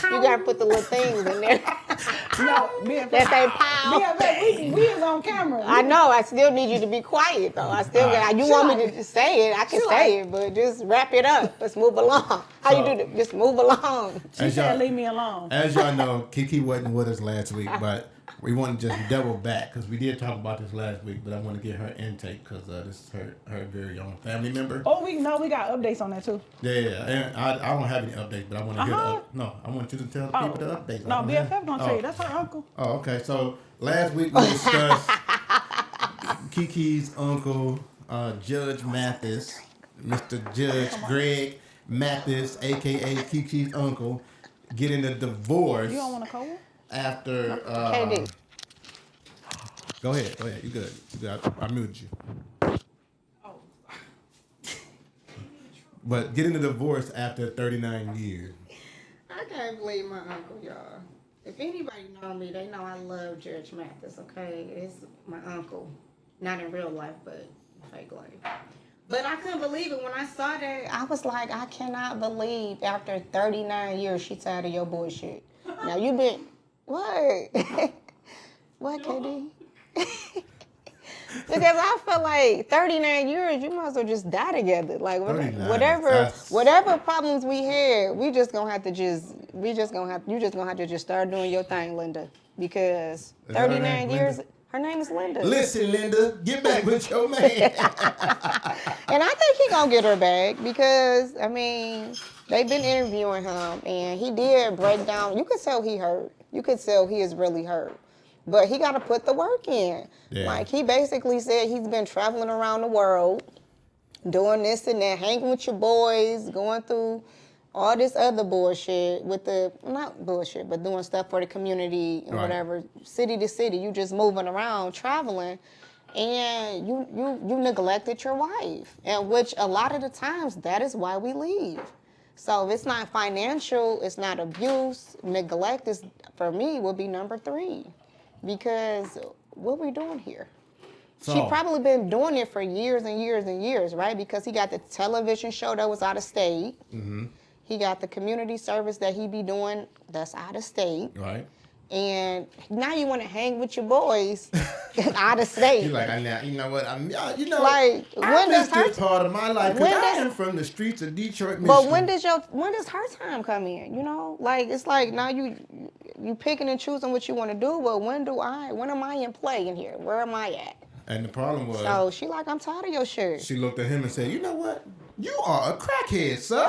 You gotta put the little things in there. No, BFF. That say pow. BFF, we is on camera. I know. I still need you to be quiet though. I still got. You want me to just say it? I can say it, but just wrap it up. Let's move along. How you do that? Just move along. She said, "Leave me alone." As y'all know, Kiki wasn't with us last week, but we want to just double back because we did talk about this last week, but I want to get her intake because this is her very own family member. Oh, we got updates on that too. Yeah, and I don't have any updates, but I want to hear I want you to tell the people the updates. No, BFF don't tell you. That's her uncle. Oh, okay. So last week we discussed Kiki's uncle, Judge Mathis, Mr. Judge Greg Mathis, aka Kiki's uncle, getting a divorce. You don't want to call her? After KD. Go ahead. You good. I muted you. But getting a divorce after 39 years. I can't believe my uncle, y'all. If anybody know me, they know I love Judge Mathis, okay? It's my uncle. Not in real life, but fake life. But I couldn't believe it. When I saw that, I was like, I cannot believe after 39 years she tired of your bullshit. Now, you been... What? What, KD? Because I feel like 39 years, you might as well just die together. Like whatever problems we had, you just gonna have to just start doing your thing, Linda. Because 39 years, her name is Linda. Listen, Linda, get back with your man. And I think he gonna get her back because I mean they've been interviewing him and he did break down. You could tell he hurt. You could tell he is really hurt. But he got to put the work in. Yeah. Like, he basically said he's been traveling around the world, doing this and that, hanging with your boys, going through all this other bullshit with not bullshit, but doing stuff for the community and whatever, city to city. You just moving around, traveling, and you neglected your wife. And which a lot of the times, that is why we leave. So if it's not financial, it's not abuse, neglect is, for me, would be number 3. Because what we doing here? So, she probably been doing it for years and years and years, right? Because he got the television show that was out of state. Mm-hmm. He got the community service that he be doing that's out of state. Right. And now you want to hang with your boys out of state. You're like, you know what? I when missed this part of my life because I am from the streets of Detroit, Michigan. But when does her time come in? You know, like it's like now you picking and choosing what you want to do. But when am I in play in here? Where am I at? And the problem was, so she like, I'm tired of your shit. She looked at him and said, you know what? You are a crackhead, sir.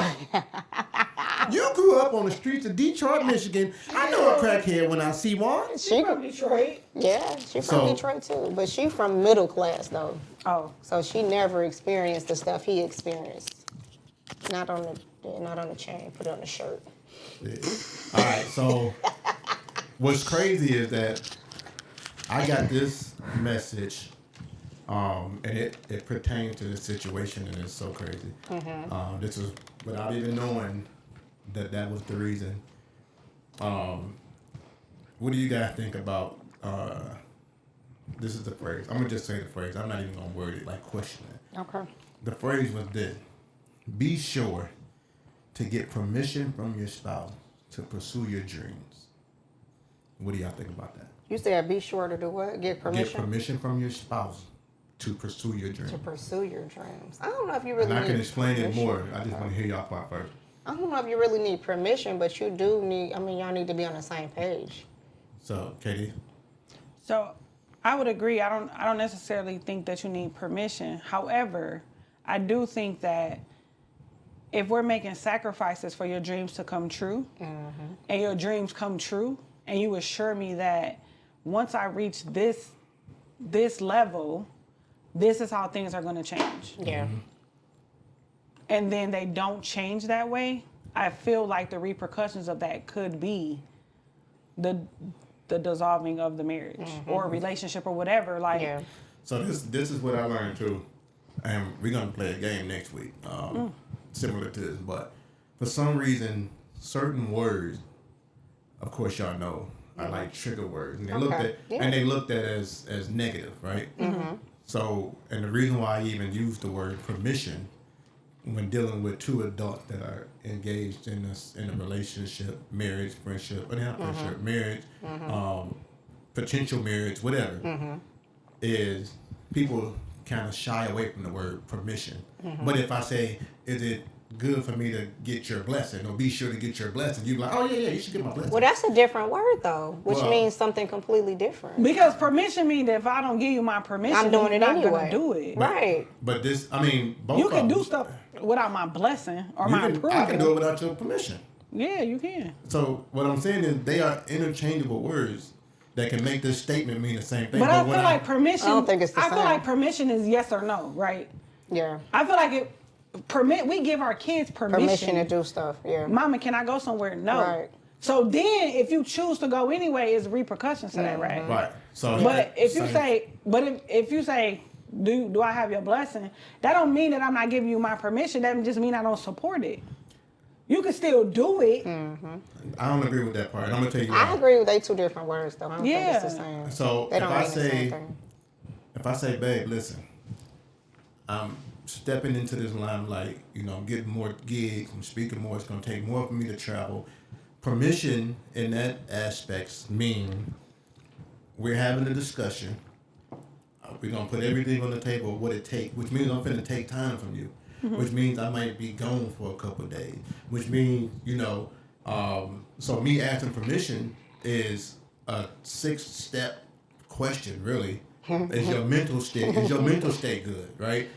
You grew up on the streets of Detroit, Michigan. I know a crackhead when I see one. She from Detroit. Yeah, she from Detroit too. But she from middle class though. Oh. So she never experienced the stuff he experienced. Not on the chain. Put it on the shirt. Yeah. All right. So what's crazy is that I got this message, and it pertains to this situation, and it's so crazy. This was without even knowing that was the reason. What do you guys think about? This is the phrase. I'm gonna just say the phrase. I'm not even gonna word it like question it. Okay. The phrase was this: be sure to get permission from your spouse to pursue your dreams. What do y'all think about that? You said be sure to do what? Get permission? Get permission from your spouse to pursue your dreams. To pursue your dreams. I don't know if you really And I need can explain it permission. more. I just want to hear y'all part first. I don't know if you really need permission, but you do need, y'all need to be on the same page. So, Katie? So I would agree. I don't necessarily think that you need permission. However, I do think that if we're making sacrifices for your dreams to come true, and your dreams come true, and you assure me that once I reach this level, this is how things are going to change. Yeah. And then they don't change that way, I feel like the repercussions of that could be the dissolving of the marriage or relationship or whatever. Like, Yeah. So this is what I learned too, and we're gonna play a game next week, similar to this. But for some reason, certain words, of course, y'all know, are like trigger words, and they looked at as negative, right? So, and the reason why I even use the word permission when dealing with two adults that are engaged in a relationship, marriage, friendship, or not friendship, marriage, potential marriage, whatever, is people kind of shy away from the word permission. But if I say, is it good for me to get your blessing, or be sure to get your blessing, you're like, oh yeah, you should get my blessing. Well, that's a different word though, which Well, means something completely different. because permission means that if I don't give you my permission, I'm doing you're it not anyway. gonna do it. Right. But this, I mean, both You of can them, do stuff without my blessing or my I approval. can do it without your permission. Yeah, you can. So what I'm saying is they are interchangeable words that can make this statement mean the same thing. But I when feel like permission. I don't think it's the I feel same. like permission is yes or no, right? Yeah. I feel like we give our kids Permission to do stuff. Yeah. Mama, can I go somewhere? No. Right. So then, if you choose to go anyway, it's repercussions to that, right? right. So But if you same- say, if you say, do I have your blessing? That don't mean that I'm not giving you my permission. That just mean I don't support it. You can still do it. I don't agree with that part. I'm gonna tell you why. I agree with they two different words though. I don't think it's the Yeah. same. So They if don't I mean the same say, thing. babe, listen, I'm stepping into this limelight, I'm getting more gigs, I'm speaking more, it's gonna take more for me to travel. Permission in that aspects mean we're having a discussion. We're gonna put everything on the table of what it takes, which means I'm finna take time from you, which means I might be gone for a couple of days, which means, so me asking permission is a 6-step question, really. Is your mental state good, right?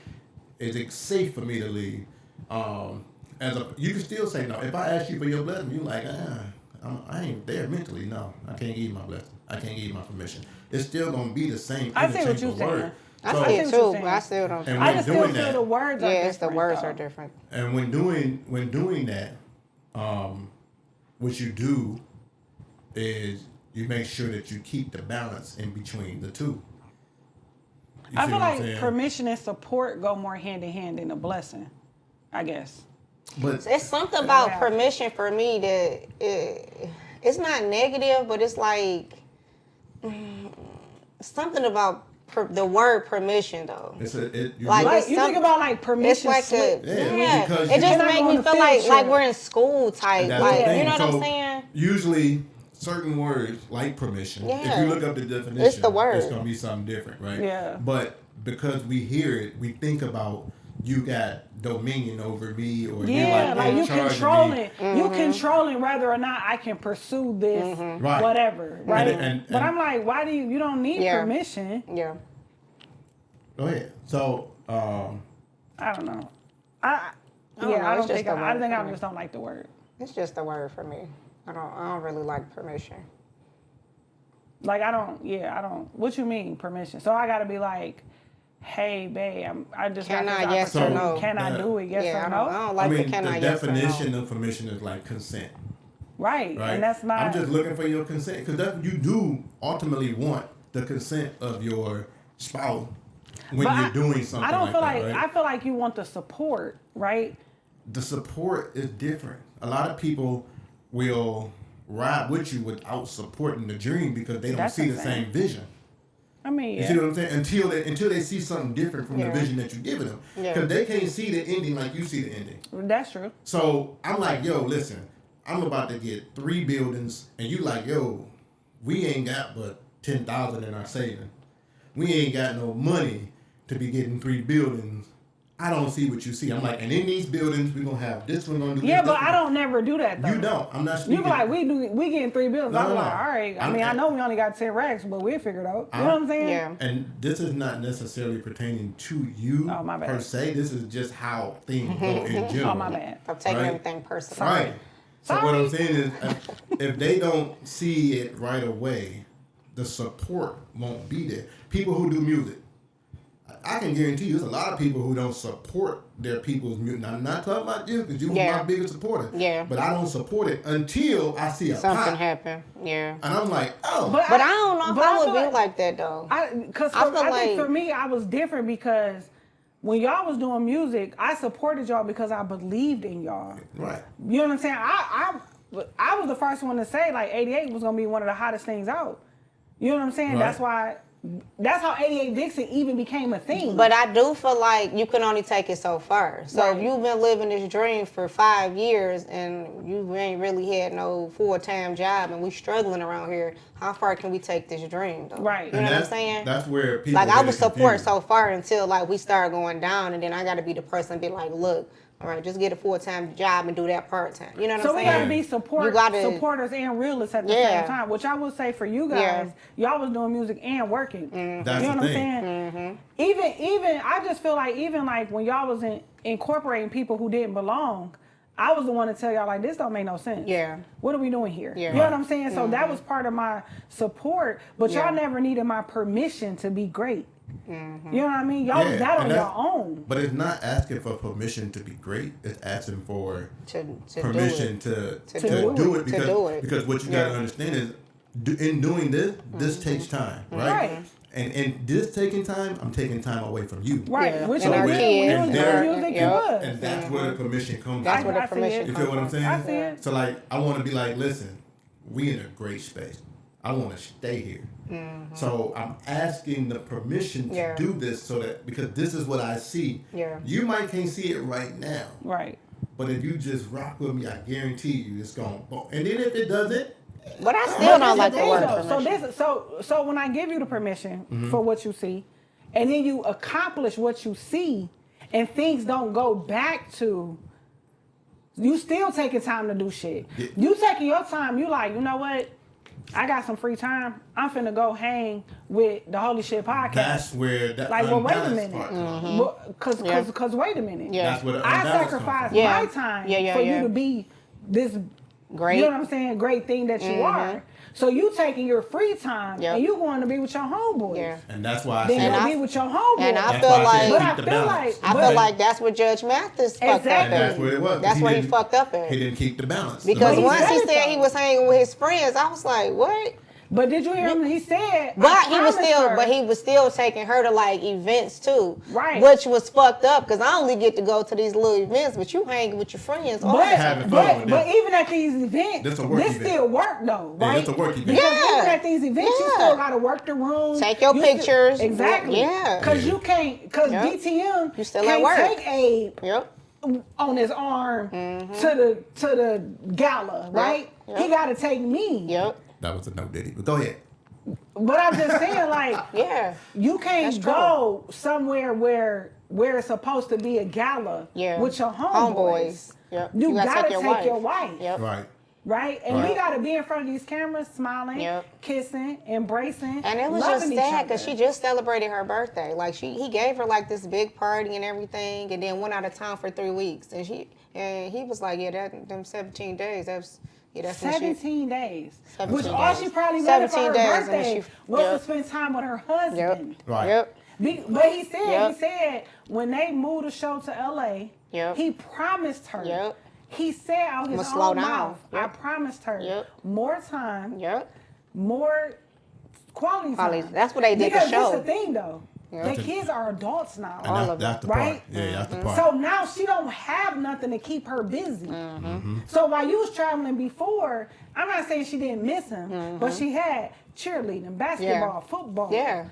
Is it safe for me to leave? You can still say no. If I ask you for your blessing, you like, I ain't there mentally. No, I can't give you my blessing. I can't give you my permission. It's still gonna be the same. I see what interchangeable you're saying. word. I So- see see it what too, you're but saying. I still don't. And I when just still doing feel that, the words are Yeah, it's the different, words though. are different. and when doing that, what you do is you make sure that you keep the balance in between the two. You I see feel what I'm like saying? permission and support go more hand in hand than a blessing, I guess. But It's something about Yeah. permission for me that it's not negative, but it's like something about the word permission though. you Like, look- it's You think about like It's permission like slip. Yeah, because it you- just Cannot make go me on a feel field like trip. we're in school type. That's Like the thing. you know what So, I'm saying? Usually, certain words like permission. If Yeah. you look up the definition, It's the word. It's gonna be something different, right? Yeah. But because we hear it, we think about you got dominion over me, or Yeah, like in you charge of me. controlling. You controlling whether or not I can pursue this, Right. whatever, right? And- but I'm like, why do you don't need Yeah. permission? Yeah. Go ahead. So, I don't know. I don't know, I it's don't just think a I word think for I me. just don't like the word. It's just a word for me. I don't really like permission. Like I don't. What you mean permission? So I got to be like, hey, babe, I just Can got I, this yes or opportunity. no? Can I do it? Yes Yeah, or I no? don't like the can the I, yes or no. definition of permission is like consent, Right. right? And that's not. I'm just looking for your consent because you do ultimately want the consent of your spouse when But you're doing something. I don't feel that, like right? I feel like you want the support, right? The support is different. A lot of people will ride with you without supporting the dream because they don't That's see the insane. same vision. I mean, You yeah. see what I'm saying? Until they see something different from the Yeah. vision that you're giving them, Yeah. because they can't see the ending like you see the ending. That's true. So I'm like, yo, listen, I'm about to get 3 buildings, and you like, yo, we ain't got but 10,000 in our savings. We ain't got no money to be getting 3 buildings. I don't see what you see. I'm like, and in these buildings, we're gonna have this one gonna do Yeah, this. but I don't never do that though. You don't. I'm not speaking. You be like, we getting 3 bills. No, I'm no, like, no. all right. I I'm mean, I at- know we only got 10 racks, but we'll figure it out. You know what I'm saying? Yeah. And this is not necessarily pertaining to you Oh, my bad. per se. This is just how things go in general. Oh, my bad. I'm taking Right. everything personal. Right. So what I'm Sorry. saying is, if they don't see it right away, the support won't be there. People who do music, I can guarantee you, there's a lot of people who don't support their people's music. Now, I'm not talking about you because you Yeah. were my biggest supporter. Yeah. But I don't support it until I see a Something pop, happened. Yeah. and I'm like, oh. But I don't know if but I feel would be like that though. Because I feel I think like- for me, I was different because when y'all was doing music, I supported y'all because I believed in y'all. right. You know what I'm saying? I was the first one to say like 88 was gonna be one of the hottest things out. You know what I'm saying? Right. That's how 88 Vixen even became a thing. But I do feel like you can only take it so far. So Right. if you've been living this dream for 5 years and you ain't really had no full-time job and we struggling around here, how far can we take this dream though? Right. You know And what I'm that's- saying? That's where people Like I get would it support confused. so far until like we start going down, and then I got to be the person to be like, look, all right, just get a full-time job and do that part-time. You know what so I'm we saying? gotta be You gotta- supporters and realists at the Yeah. same time. Which I will say for you guys, y'all was doing music and working. That's You know the what I'm thing. saying? Even I just feel like even like when y'all was incorporating people who didn't belong, I was the one to tell y'all like this don't make no sense. Yeah. What are we doing here? Yeah. You know what I'm saying? So that was part of my support, but Yeah. y'all never needed my permission to be great. You know what I mean? Y'all was Yeah, that on and your that's- own. But it's not asking for permission to be great. It's asking for to permission do it. to do do it. it To because do it. because what you Yeah. gotta understand is in doing this, this takes time, right? Right. And this taking time, I'm taking time away from you. Right. Yeah. Which And you our did when kids, you was and doing their- music, you yeah. was. And that's where the permission comes That's from. where I the see permission it. You feel what I'm saying? I see it. So like I wanna be like, listen, we in a great space. I wanna stay here. So I'm asking the permission to Yeah. do this so that because this is what I see. Yeah. You might can't see it right now. Right. But if you just rock with me, I guarantee you it's gonna. And then if it doesn't, But I But still don't this like is the thing, word though. So permission. so when I give you the permission for what you see, and then you accomplish what you see, and things don't go back to, you still taking time to do shit. Yeah. You taking your time. You like, you know what? I got some free time. I'm finna go hang with the Holy Shit podcast. that's where that Like, well, wait a unbalanced minute. part comes. Yeah. Cause wait a minute. Yeah. That's where the I unbalance sacrificed comes Yeah. my time Yeah, yeah, for yeah. you to be this Great. You know what I'm saying? Great thing that you are. So you taking your free time Yep. and you going to be with your homeboys. Yeah. And that's why I Then said. And you'll be with your homeboys. and I that's feel why I like- said But keep I the feel balance. like- I but- feel like that's what Judge Mathis fucked up Exactly. And at. that's what it was. That's He where he didn't- fucked up at. He didn't keep the balance. Because he once he said said so. he was hanging with his friends, I was like, what? But did you hear him? He said, But I he was promised still, her. but he was still taking her to like events too, Right. Which was fucked up because I only get to go to these little events, but you hanging with your friends all the But, time. Having fun with but them. even at these events, This a work this event. still work though, Yeah, right? it's a work event. Because Yeah. even at these events, you Yeah. still gotta work the room. Take your You pictures. Still, exactly. Yeah. Because you can't, because Yep. DTM You still at can't work. take Abe Yep. on his arm to the gala, right? Yep. He gotta take me. Yep. That was a no Diddy. But go ahead. But I'm just saying, like, Yeah. you That's can't true. go somewhere where it's supposed to be a gala Yeah. with your homeboys. Yep. You gotta take wife. your wife. Yep. Right. Right? And we Right. gotta be in front of these cameras, smiling, Yep. kissing, embracing, And it was loving just each sad other. because she just celebrated her birthday. Like he gave her like this big party and everything, and then went out of town for 3 weeks. And he was like, yeah, them 17 days. That's when she- 17 days. 17 Which all days. she probably wanted for 17 her days, and birthday she- was yep. to spend time with her husband. Yep. Right. Yep. But he Yep. said when they moved the show to LA, Yep. he promised her. Yep. He said out his slow own down. mouth, Yep. I promised her Yep. more time, Yep. more quality time. That's what they did because the show. That's the thing though. Yep. The kids are adults now. And All of that's the right? part. Yeah, that's the part. So now she don't have nothing to keep her busy. So while you was traveling before, I'm not saying she didn't miss him, but she had cheerleading, basketball, football, Yeah.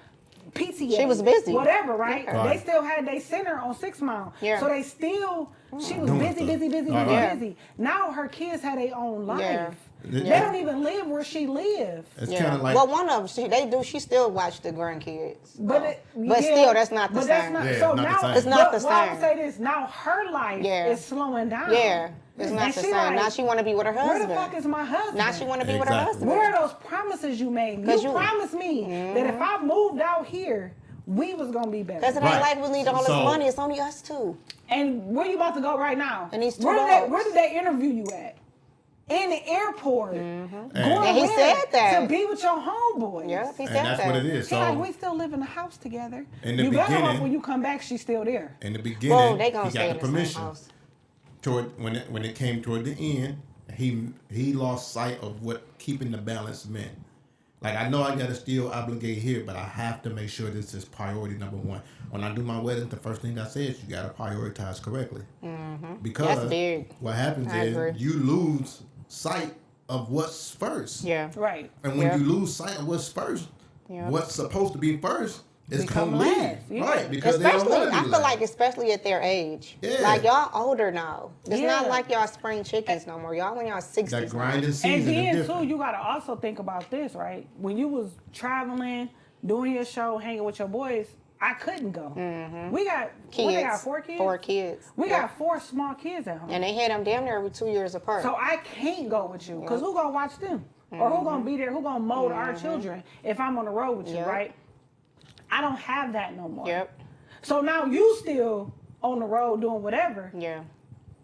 PTA. She was busy. Whatever, right? Yeah. They Right. still had their center on 6 Mile. Yeah. So they still, she was Doing busy, stuff. Right. busy. Now her kids had their own life. Yeah. They don't even live where she lives. It's Yeah. kind of like well, one of them, she still watch the grandkids. But still, that's not the but that's same. not, Yeah, so not the now, same. It's not the well, I would same. say this, now her life Yeah. is slowing down. Yeah, it's not And the she same. like, Now she want to be with her where husband. the fuck is my husband? Now she want to be with her Exactly. husband. Where are those promises you made me? 'Cause You you- promised me that if I moved out here, we was gonna be better. Because it Right. ain't like we need all this So- money. It's only us two. And where you about to go right now? And these two where dogs. where did they interview you at? In the airport. Going And he where? said that. To be with your homeboys. Yep, he and said that's that. what it is. She like, So we still live in the house together. In the you better hope beginning- when you come back, she's still there. in the beginning, Well, they gonna he stay got in the the same permission. house. Toward when it came toward the end, he lost sight of what keeping the balance meant. Like, I know I gotta still obligate here, but I have to make sure this is priority number one. When I do my wedding, the first thing I say is you gotta prioritize correctly. Because That's big. what happens I agree. is you lose sight of what's first. Yeah. Right. And when Yeah. you lose sight of what's first, Yeah. what's supposed to be first is Become gonna leave. last, yeah. Right, because they don't Especially, want to I be feel last. like especially at their age. Yeah. Like y'all older now. It's not Yeah. like y'all spring chickens no more. Y'all in y'all 60s. that grinding And season is then different. too, you gotta also think about this, right? When you was traveling, doing your show, hanging with your boys, I couldn't go. We got Kids. what, they got 4 kids. 4 kids. We Yeah. got 4 small kids at home. And they had them damn near every 2 years apart. So I can't go with you because who gonna watch them? Or who gonna be there? Who gonna mold our children if I'm on the road with you, Yep. right? I don't have that no more. Yep. So now you still on the road doing whatever. Yeah.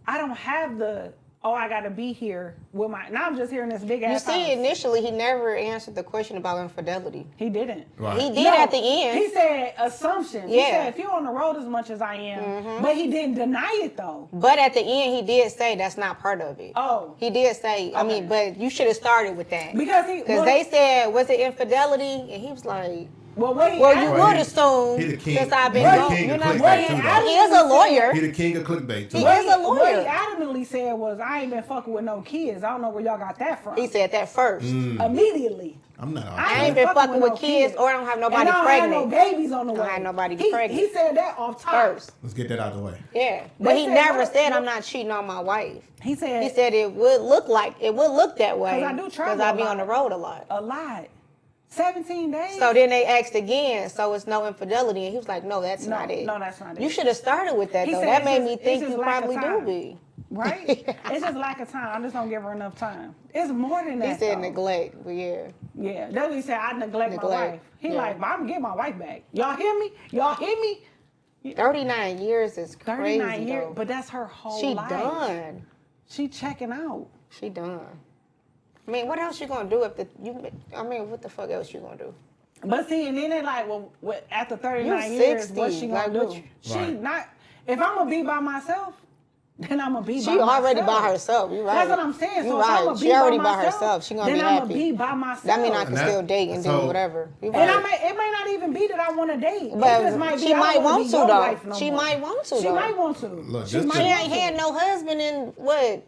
I don't have the, I gotta be here with my, now I'm just hearing this big You ass see, house. initially he never answered the question about infidelity. He didn't. Right. He did No, at the end. He said assumption. He Yeah. said if you're on the road as much as I am, but he didn't deny it though. But at the end, he did say that's not part of it. Oh. He did say, I mean, but you should have started with that. Because they said, was it infidelity? And he was like, well, what he well, you asked- would Right. assume He the king. since I've been He the gone. king You of know, clickbait too, though. he is a lawyer. He the king of clickbait too. He is a What lawyer. he adamantly said was, I ain't been fucking with no kids. I don't know where y'all got that from. He said that first. Immediately. I'm not. I ain't been fucking with kids or I don't have nobody and I don't pregnant. have no babies on the way. I don't have nobody he, pregnant. He said that off top. First. Let's get that out of the way. Yeah. But he said never what- said I'm not cheating on my wife. He said, He said it would look that way. 'Cause I do travel I a be lot. on the road a lot. a lot. 17 days. So then they asked again, so it's no infidelity, and he was like, "No, that's No, not it. no, that's not it. You should have started with that He though. said That it's made just- me it's think just you lack of probably do time. be." Right? It's just lack of time. I just don't give her enough time. It's more than that. He said though. neglect, but yeah. Yeah, that's what he said. I neglect my Neglect, wife. He yeah. like, I'm gonna get my wife back. Y'all hear me? Y'all hear me? 39 years is crazy 39 years, though. but that's her whole She life. done. She checking out. She done. I mean, what else you gonna do if what the fuck else you gonna do? But see, and then they like, well, after 39 You years, 60, what's she gonna like, do? what you- She Right. not. If I'm gonna be by myself, then I'm gonna be She by already myself. by herself. You right. That's what I'm saying. You So if I'm right. gonna She be already by by myself, herself. She gonna then be I'm happy. gonna be by myself. That mean I can And that- still date and do so- whatever. You And right. it may not even be that I want to date. It But just might be she I might don't wanna want be to your though. wife no She more. might want to She though. might want to. Look, She this might the- She want ain't to. had no husband in what?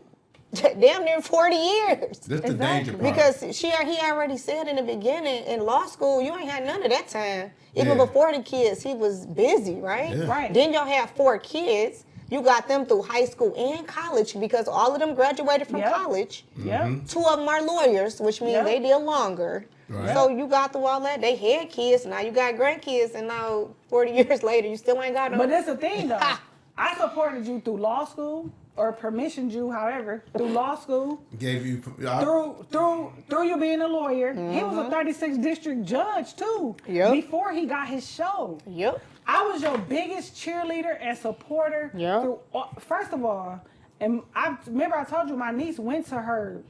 Damn near 40 years. This the Exactly. danger part. Because he already said in the beginning, in law school, you ain't had none of that time. Even Yeah. before the kids, he was busy, right? Yeah. Right. Then y'all have 4 kids. You got them through high school and college because all of them graduated from Yep. college. Yep. 2 of them are lawyers, which means Yep. they did longer. Right. So you got through all that. They had kids. Now you got grandkids, and now 40 years later, you still ain't got no. But that's the thing, though. I supported you through law school, or permissioned you, however, through law school, Gave you. through you being a lawyer. He was a 36th district judge too. Yep. Before he got his show. Yep. I was your biggest cheerleader and supporter. Yep. Through, first of all, and I remember I told you my niece went to her,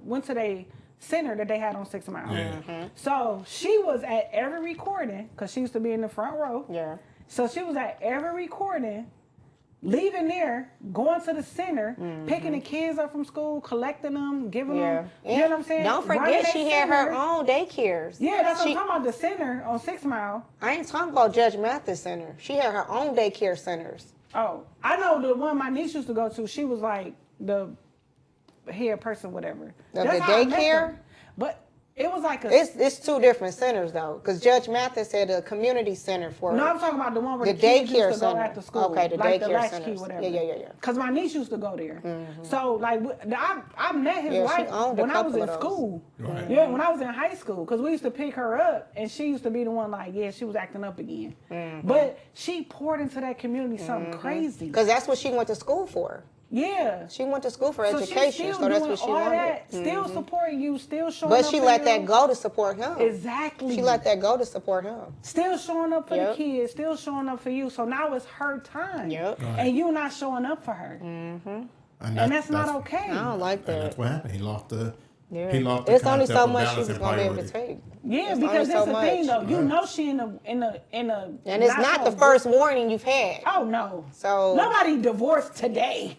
went to their center that they had on 6 Mile. Yeah. So she was at every recording because she used to be in the front row. Yeah. So she was at every recording, leaving there, going to the center, picking the kids up from school, collecting them, giving them. You know what I'm saying? Don't forget she had her own daycares. Yeah, that's what I'm talking about. The center on 6 Mile. I ain't talking about Judge Mathis Center. She had her own daycare centers. Oh, I know the one my niece used to go to. She was like the head person, whatever. The daycare? But it was like a... It's two different centers, though, because Judge Mathis had a community center for No, I'm talking about the one where the kids daycare used to go center. after school. Okay, the like daycare the latchkey, centers. whatever. Yeah. Because my niece used to go there. So, like, I met his wife when I was in school. Right. Yeah, when I was in high school. Because we used to pick her up, and she used to be the one like, yeah, she was acting up again. But she poured into that community something crazy. Because that's what she went to school for. Yeah. She went to school for So education, she's so still that's doing what she all wanted. that, still supporting you, still showing up But she for let you. that go to support him. Exactly. She let that go to support him. Still showing up for the Yep. kids, still showing up for you. So now it's her time. Yep. Right. And you not showing up for her. And that's not okay. I don't like And that. that's what happened. He lost the. Yeah. He lost the It's only concept so of much she balance was and gonna be able to priority. take. Yeah, It's because only that's so the thing much. though. You know she in a And it's not the so first warning you've had. Oh no. So Nobody divorced today.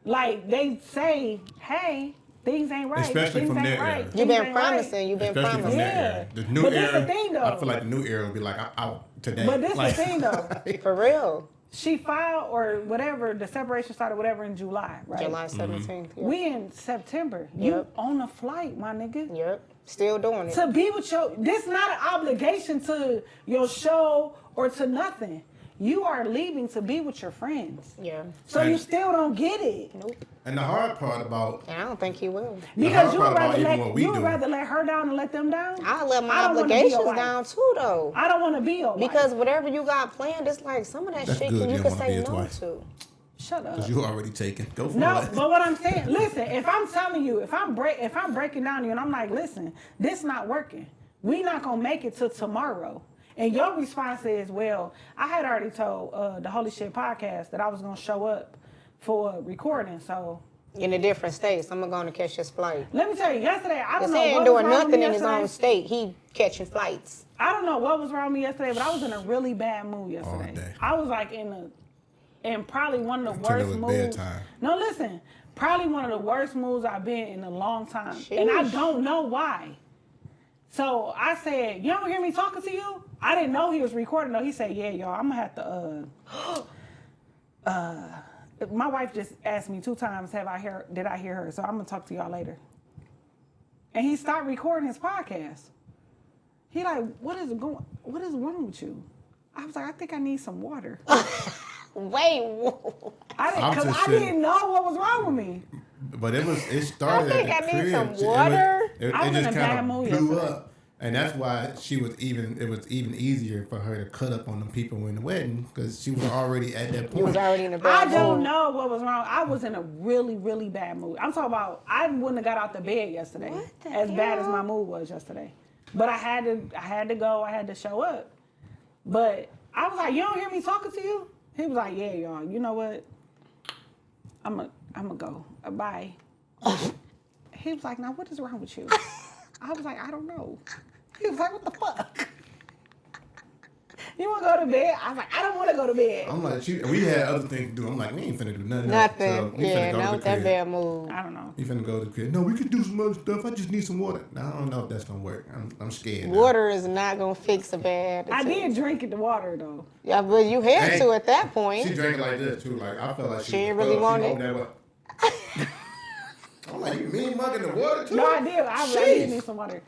Like they say, hey, things ain't right. Especially things from ain't their right. era. you've Things been ain't promising. right. You've been Especially from promising. that Yeah. era. The new But this era. the thing, though. I feel like the new era will be like out today. But this like, the thing though. For real. She filed or whatever, the separation started whatever in July, right? July 17th. Yep. We in September. You Yep. on a flight, my nigga. Yep. Still doing it. To be with this not an obligation to your show or to nothing. You are leaving to be with your friends. Yeah. So And- you still don't get it. Nope. And the hard part about And I don't think he will. Because you hard would part rather about even what we do. rather let her down and let them down. I let my I don't wanna be obligations your wife. down too, though. I don't want to be your wife. Because whatever you got planned, it's like some of that That's shit good, you you can don't wanna say be his no wife. to. shut up. because you already taken. Go for No, it. but what I'm saying, listen, if I'm telling you, if I'm breaking down to you and I'm like, listen, this not working. We not gonna make it till tomorrow. And your response is, well, I had already told the Holy Shit podcast that I was gonna show up for a recording. So In a different state, so I'm going to catch his flight. let me tell you, yesterday I Because don't he know ain't what was doing wrong with nothing me in his yesterday. own state. He catching flights. I don't know what was wrong with me yesterday, but I was in a really bad mood yesterday. day. I was like in probably one of the Until it worst was moods. bedtime. No, listen, probably one of the worst moods I've been in a long time, and I Sheesh. don't know why. So I said, "You don't hear me talking to you?" I didn't know he was recording though. He said, "Yeah, y'all, I'm gonna have to." My wife just asked me 2 times, did I hear her? So I'm gonna talk to y'all later. And he stopped recording his podcast. He like, what is wrong with you? I was like, I think I need some water. Wait, whoa. I'm Because just I saying- didn't know what was wrong with me. But it started I think at the I need crib. some It was- water. It, I was in just a bad kind mood of blew yesterday. up. And that's why it was even easier for her to cut up on the people in the wedding because she was already at that point. You was already in a I bad mood. don't know what was wrong. I was in a really, really bad mood. I'm talking about I wouldn't have got out the bed yesterday. What the as bad as hell? my mood was yesterday. But I had to go, I had to show up. But I was like, you don't hear me talking to you? He was like, yeah, y'all, you know what? I'm gonna go. Bye. He was like, now what is wrong with you? I was like, I don't know. He was like, what the fuck? You want to go to bed? I was like, I don't want to go to bed. I'm like, we had other things to do. I'm like, we ain't finna do nothing. Nothing. So we Yeah, finna go not to with the that crib. bad mood. I don't know. We finna go to the crib. No, we could do some other stuff. I just need some water. Now, I don't know if that's gonna work. I'm scared. now. Water is not going to fix a bad I attitude. did drink the water though. Yeah, but you had Hey, to at that point. She drank it like this too. Like I felt like she She was really up. wanted opened that up. I'm like, you mean mugging the water too? No, I did. I Jeez. really did need some water.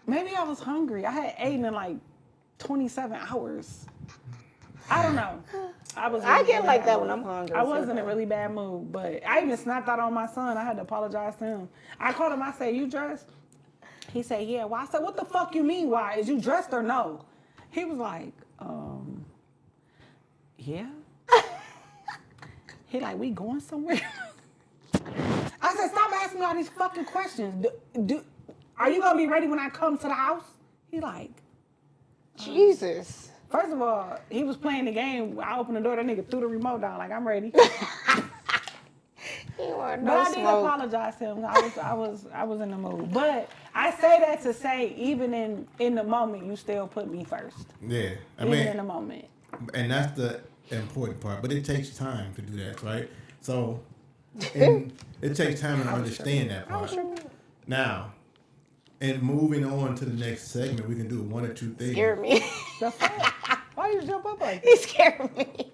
Maybe I was hungry. I had eaten in like 27 hours. I don't know. I get like that when mood. I'm hungry. I was in a really bad mood, but I even snapped out on my son. I had to apologize to him. I called him. I said, "You dressed?" He said, "Yeah." Why? I said, "What the fuck you mean? Why? Is you dressed or no?" He was like, "Yeah." He like, "We going somewhere?" I said, "Stop asking me all these fucking questions. Are you gonna be ready when I come to the house?" He like, Jesus. first of all, he was playing the game. I opened the door. That nigga threw the remote down. Like, I'm ready. want But no I did smoke. apologize to him. I was in the mood. But I say that to say, even in the moment, you still put me first. Yeah, I Even mean, in the moment. and that's the important part. But it takes time to do that, right? So, and it takes time to understand that part. Now, and moving on to the next segment, we can do one or two things. Scared me. The fuck? Why you jump up like He that? scared me.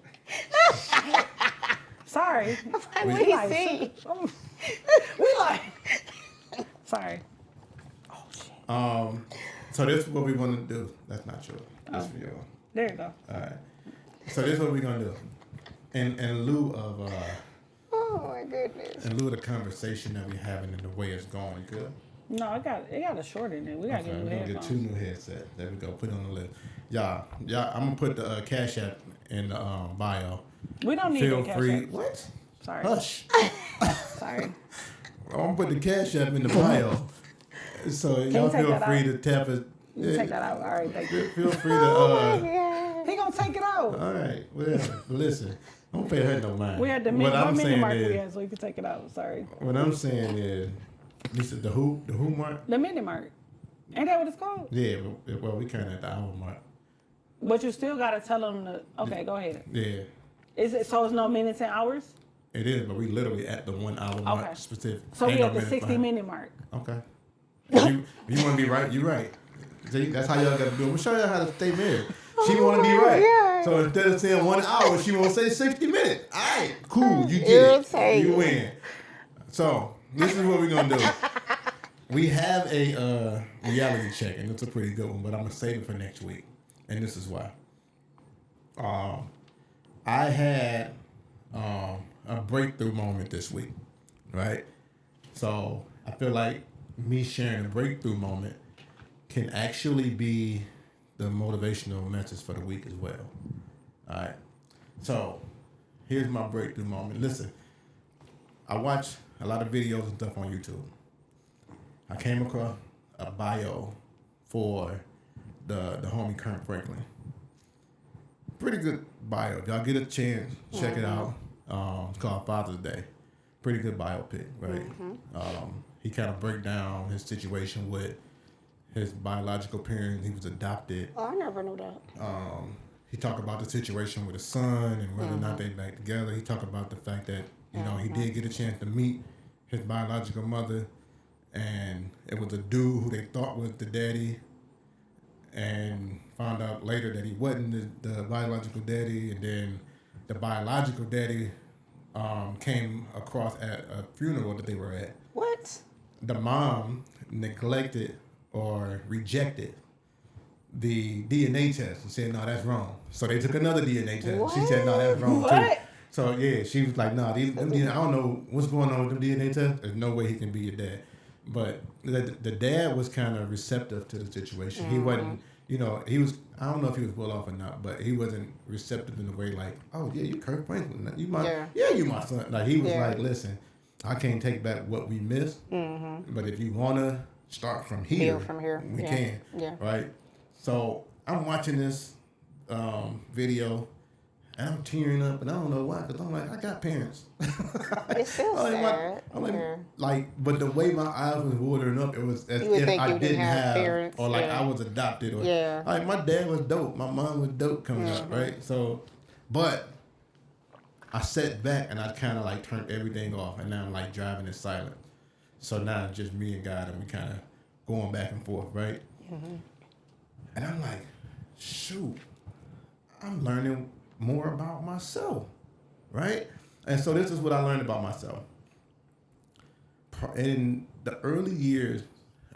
Sorry. What did he see? We like. Sorry. Oh shit. So this is what we want to do. That's not yours. That's for you. There you go. All right. So this is what we're gonna do. In lieu of Oh my goodness. in lieu of the conversation that we're having and the way it's going, good. No, it got a short in it. We gotta Okay, get we're new gonna get 2 headphones. new headsets. There we go. Put it on the list. Y'all. I'm gonna put the Cash App in the bio. We don't need Feel that cash free. app. What? Sorry. Hush. Sorry. I'm gonna put the Cash App in the bio. So y'all you take feel that free out? to tap it. You take that out. All right, thank you. Feel free Oh to. my God. He gonna take it out. All right. Whatever. Listen. Don't pay her no mind. We had the What I'm mini saying mark we is. had, so you can take it out. Sorry. What I'm saying is. You said the who mark? The mini mark. Ain't that what it's called? Yeah. Well, we kind of at the hour mark. But you still gotta tell them to. Okay, go ahead. Yeah. Is it so? It's no minutes and hours. It is, but we literally at the 1 hour mark Okay. specific. So Ain't we no at the minutes 60 behind. minute mark. Okay. You want to be right? You're right. See, that's how y'all got to do it. We'll show y'all how to stay married. She want to be right. God. So instead of saying 1 hour, she want to say 60 minutes. All right, cool. You get Irritating. it. You win. So this is what we're going to do. We have a reality check, and it's a pretty good one, but I'm going to save it for next week. And this is why. I had a breakthrough moment this week, right? So I feel like me sharing a breakthrough moment can actually be the motivational message for the week as well. All right. So here's my breakthrough moment. Listen, I watch a lot of videos and stuff on YouTube. I came across a bio for the homie Kurt Franklin. Pretty good bio. If y'all get a chance, check it out. It's called Father's Day. Pretty good biopic, right? He kind of break down his situation with his biological parents. He was adopted. Oh, I never knew that. He talked about the situation with his son and whether or not they back together. He talked about the fact that, you know, he did get a chance to meet his biological mother, and it was a dude who they thought was the daddy, and found out later that he wasn't the biological daddy. And then the biological daddy came across at a funeral that they were at. What? The mom neglected or rejected the DNA test and said, no, that's wrong. So they took another DNA test. She said, no, that's wrong too. What? So yeah, she was like, nah, them DNA, I don't know what's going on with them DNA tests. There's no way he can be your dad. But the dad was kind of receptive to the situation. He wasn't, you know, he was, I don't know if he was well off or not, but he wasn't receptive in the way like, oh yeah, you Kurt Franklin. You my, you my son. Like he was like, listen, I can't take back what we missed, but if you want to start from here, we can. Yeah. Right? So I'm watching this video, and I'm tearing up, and I don't know why, because I'm like, I got parents. It's still sad. But the way my eyes was watering up, it was as You would if think I you didn't have, parents, or like I was adopted, or like my dad was dope, my mom was dope coming up, right? So, but I sat back and I kind of like turned everything off, and now I'm like driving in silence. So now it's just me and God, and we kind of going back and forth, right? And I'm like, shoot, I'm learning more about myself, right? And so this is what I learned about myself. In the early years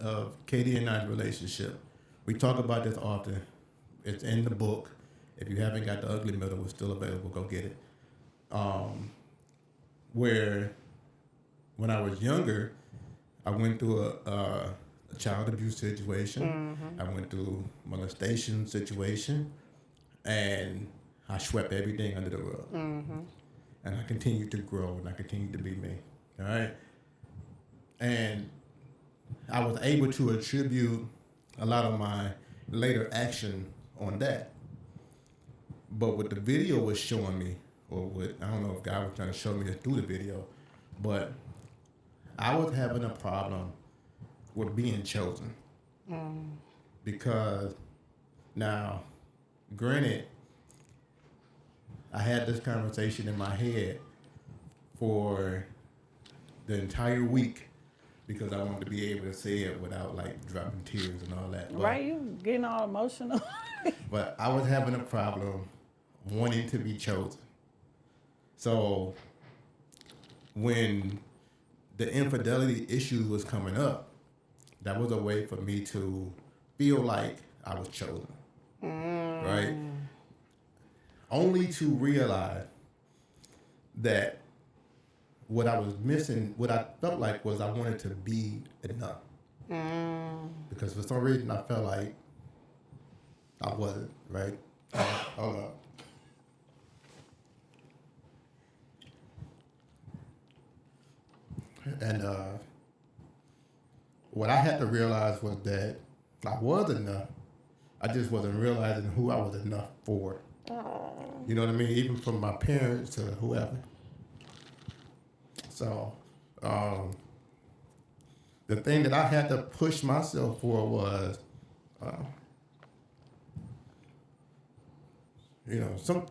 of Katie and I's relationship, we talk about this often. It's in the book. If you haven't got The Ugly Middle, it's still available. Go get it. Where when I was younger, I went through a child abuse situation. I went through molestation situation, and I swept everything under the rug. And I continued to grow, and I continued to be me. All right. And I was able to attribute a lot of my later action on that. But what the video was showing me, or what, I don't know if God was trying to show me this through the video, But I was having a problem with being chosen. Because now, granted, I had this conversation in my head for the entire week because I wanted to be able to say it without like dropping tears and all that. But, Right? You getting all emotional. but I was having a problem wanting to be chosen. So when the infidelity issue was coming up, that was a way for me to feel like I was chosen. Right? Only to realize that what I was missing, what I felt like was I wanted to be enough. Because for some reason I felt like I wasn't, right? Hold up. And what I had to realize was that I was enough. I just wasn't realizing who I was enough for. You know what I mean? Even from my parents to whoever. So, the thing that I had to push myself for was,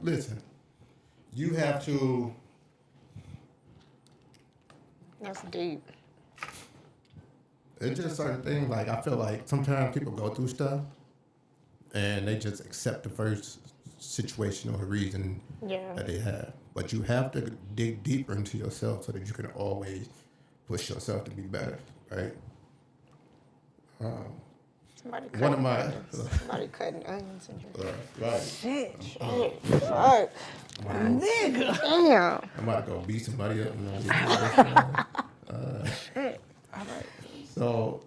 listen, you have to. That's deep. It's just certain things, like I feel like sometimes people go through stuff and they just accept the first situation or reason that they have. But you have to dig deeper into yourself so that you can always push yourself to be better, right? Somebody cutting onions in here. Right. Shit. Fuck. Nigga. Damn. I'm about to go beat somebody up. Shit. All right. So,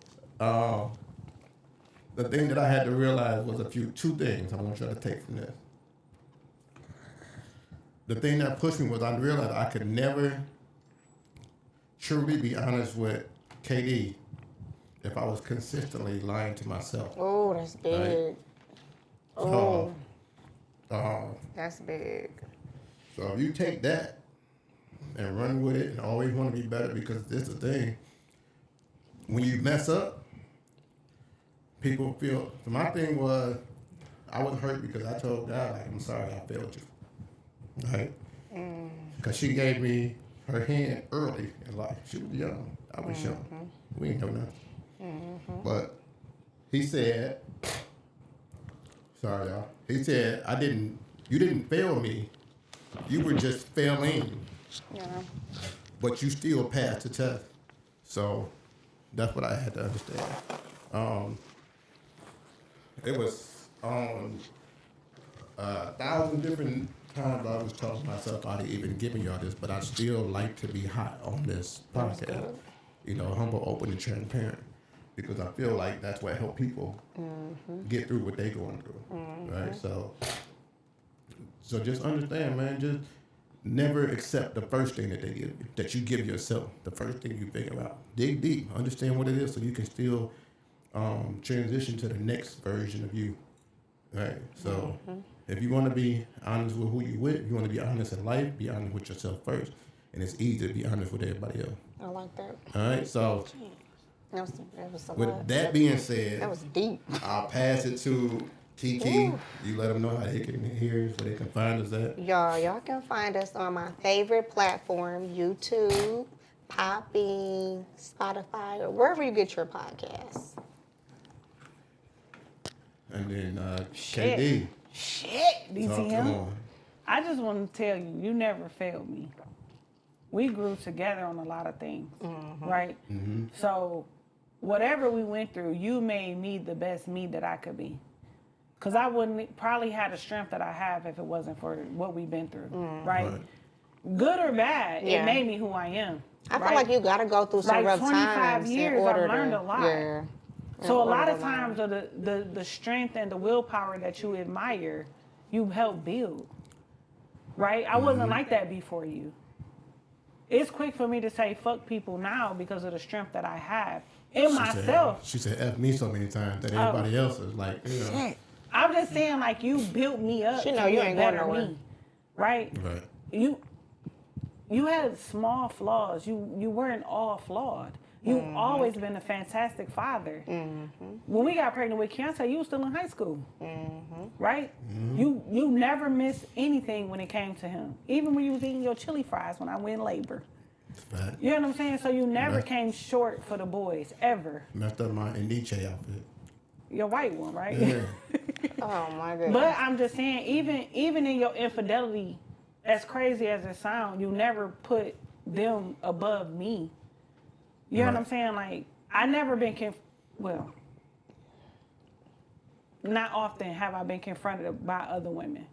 the thing that I had to realize was two things I want you to take from this. The thing that pushed me was I realized I could never truly be honest with KD if I was consistently lying to myself. Oh, that's big. Right? Oh, that's big. So if you take that and run with it and always want to be better, because this is the thing, when you mess up, people feel. So my thing was, I was hurt because I told God, like, I'm sorry I failed you, right? Because she gave me her hand early in life. She was young. I was young. We ain't know nothing. But he said, sorry y'all. He said, you didn't fail me. You were just failing. Yeah. But you still passed the test. So that's what I had to understand. It was on 1,000 different times I was talking myself out of even giving y'all this, but I still like to be hot on this podcast. You know, humble, open, and transparent. Because I feel like that's what help people get through what they're going through. Right? So just understand, man, just never accept the first thing that they give you, that you give yourself, the first thing you figure out. Dig deep, understand what it is so you can still transition to the next version of you. Right? So if you want to be honest with who you with, if you want to be honest in life, be honest with yourself first. And it's easy to be honest with everybody else. I like that. All right? So That was a with lot. that being said, That was deep. I'll pass it to Kiki. You let them know how they can hear us, where they can find us at. Y'all can find us on my favorite platform, YouTube, Podbean, Spotify, or wherever you get your podcasts. And then Shit. KD. Shit, Talk to DTM. him. I just want to tell you, you never failed me. We grew together on a lot of things, right? So whatever we went through, you made me the best me that I could be. Because I wouldn't probably have the strength that I have if it wasn't for what we've been through, right? Good or bad, Yeah. it made me who I am. I feel like you got to go through some Like rough 25 times years, in order I've learned to, a lot. Yeah. So a lot of times the strength and the willpower that you admire, you help build, right? I wasn't like that before you. It's quick for me to say fuck people now because of the strength that I have in myself. She said F me so many times that everybody else is like, you know. Shit. I'm just saying, like, you built me up She know to be you a ain't going better nowhere. me, right? Right. you had small flaws. You weren't all flawed. You've always been a fantastic father. When we got pregnant with Keontae, you were still in high school, right? You never missed anything when it came to him. Even when you was eating your chili fries when I went in labor. Fact. You know what I'm saying? So you never came short for the boys, ever. Messed up my Nietzsche outfit. Your white one, right? Yeah. Oh my goodness. But I'm just saying, even in your infidelity, as crazy as it sounds, you never put them above me. You know what I'm saying? Like, I never been not often have I been confronted by other women.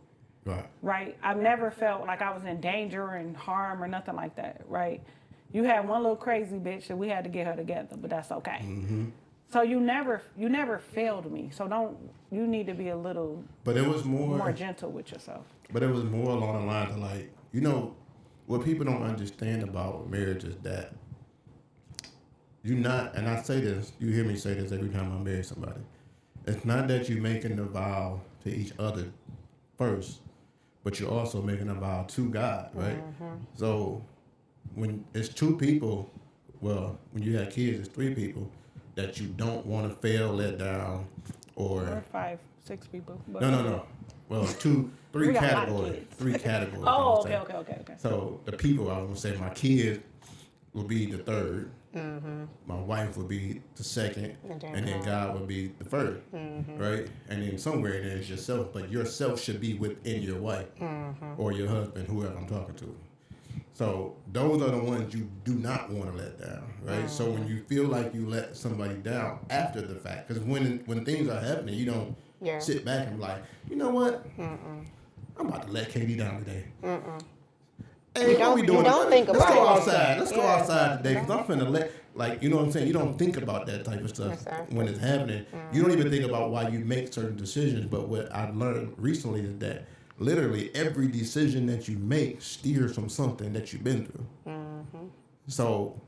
Right? I've never felt like I was in danger and harm or nothing like that, right? You had one little crazy bitch that we had to get her together, but that's okay. So you never failed me. So you need to be a little But it was more gentle with yourself. But it was more along the lines of like, you know, what people don't understand about marriage is that you're not, and I say this, you hear me say this every time I marry somebody. It's not that you're making a vow to each other first, but you're also making a vow to God, right? So when it's two people, well, when you have kids, it's three people that you don't want to fail, let down, or 5, 6 people. But no. Well, three categories. Three categories. Oh, okay. So the people, I was gonna say, my kids will be the third. My wife would be the second, and then God would be the first, right? And then somewhere in there is yourself, but yourself should be within your wife or your husband, whoever I'm talking to. So those are the ones you do not want to let down, right? So when you feel like you let somebody down after the fact, because when things are happening, you don't sit back and be like, you know what? I'm about to let Katie down today. Hey, what we doing? Think Let's about go it. outside. Let's go outside today, because I'm finna let, like, you know what I'm saying? You don't think about that type of stuff when it's happening. You don't even think about why you make certain decisions. But what I've learned recently is that literally every decision that you make steers from something that you've been through. So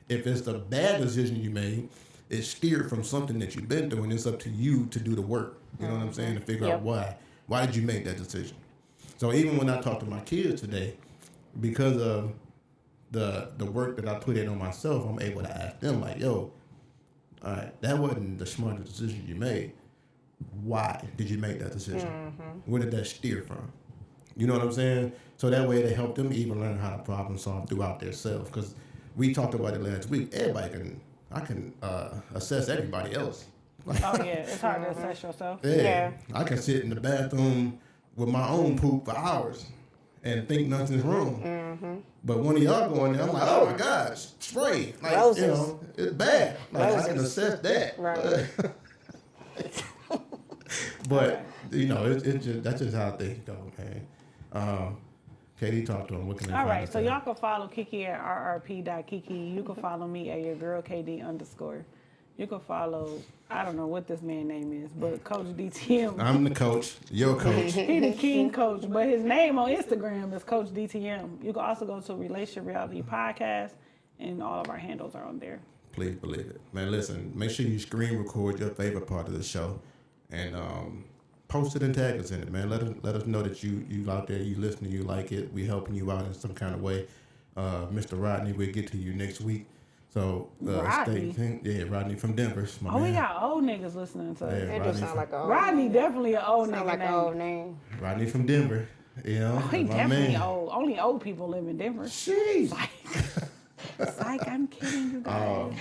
if it's the bad decision you made, it's steered from something that you've been through, and it's up to you to do the work. You know what I'm saying? To figure out why. Why did you make that decision? So even when I talk to my kids today, because of the work that I put in on myself, I'm able to ask them like, yo, all right, that wasn't the smartest decision you made. Why did you make that decision? Where did that steer from? You know what I'm saying? So that way they help them even learn how to problem solve throughout their self. Because we talked about it last week. I can assess everybody else. Oh yeah, it's hard to assess yourself. Yeah. I can sit in the bathroom with my own poop for hours and think nothing's wrong. But one of y'all going there, I'm like, oh my God, spray. Like, you know, it's bad. Like, I can assess that. Right. But, you know, it's just, that's just how things go, man. Katie, talk to him. What can they All find right, us so at? y'all can follow Kiki at rrp.kiki. You can follow me at your girl KD _. You can follow, I don't know what this man's name is, but Coach DTM. I'm the coach, your coach. He the king coach, but his name on Instagram is Coach DTM. You can also go to Relationship Reality Podcast, and all of our handles are on there. Please believe it. Man, listen, make sure you screen record your favorite part of the show and post it and tag us in it, man. Let us know that you out there, you listening, you like it. We helping you out in some kind of way. Mr. Rodney, we'll get to you next week. So Rodney? Rodney from Denver. My We man. got old niggas listening to it. It just sound like a old Rodney definitely an old sound nigga like name. an old name. Rodney from Denver. You know, He my definitely man. old. Only old people live in Denver. Jeez. Like, I'm kidding you guys.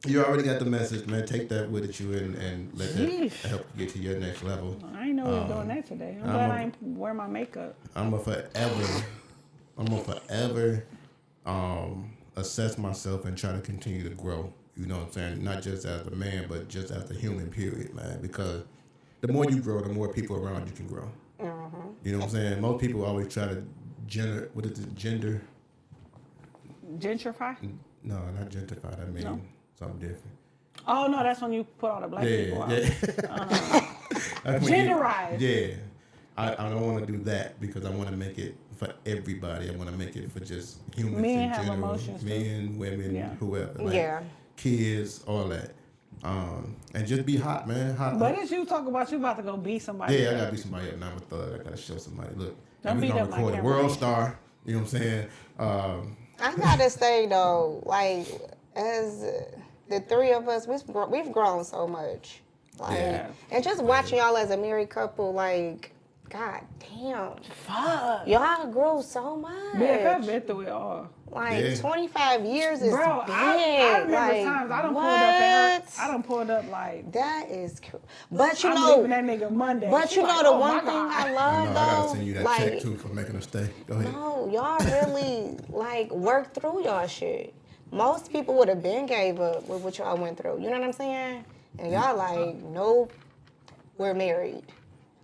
You already got the message, man. Take that with you and let that Sheesh. help you get to your next level. I ain't know we were doing that today. I'm glad I ain't wear my makeup. I'm gonna forever assess myself and try to continue to grow. You know what I'm saying? Not just as a man, but just as a human, period, man. Because the more you grow, the more people around you can grow. You know what I'm saying? Most people always try to gender. Gentrify? No, not gentrify. I mean something different. Oh, no, that's when you put all the black people out. That's when Genderize. Yeah. I don't want to do that because I want to make it for everybody. I want to make it for just humans Men in have general. emotions, too. Men, women, Yeah. whoever. Like, Yeah. Kids, all that. And just be hot, man. Hot. But as you talk about, you about to go beat somebody. Yeah, I up. gotta be somebody up. Now I'm a thug. I gotta show somebody. Look, Don't we beat gonna up my record a camera. world star. You know what I'm saying? I gotta say though, like as the three of us, we've grown so much. Like, Yeah. and just watching y'all as a married couple, like, god damn, Fuck. y'all grew so much. BFF been through it all. Like Yeah. 25 years is Bro, big. I remember like, times I done what? pulled up at her. I done pulled up like, That is cool. But you I'm know, leaving that nigga Monday. but She you know like, the oh one my thing God. I I love know. I gotta though, send you that like, check too for making us stay. Go ahead. no, y'all really like work through y'all shit. Most people would have been gave up with what y'all went through. You know what I'm saying? And y'all like, nope, we're married.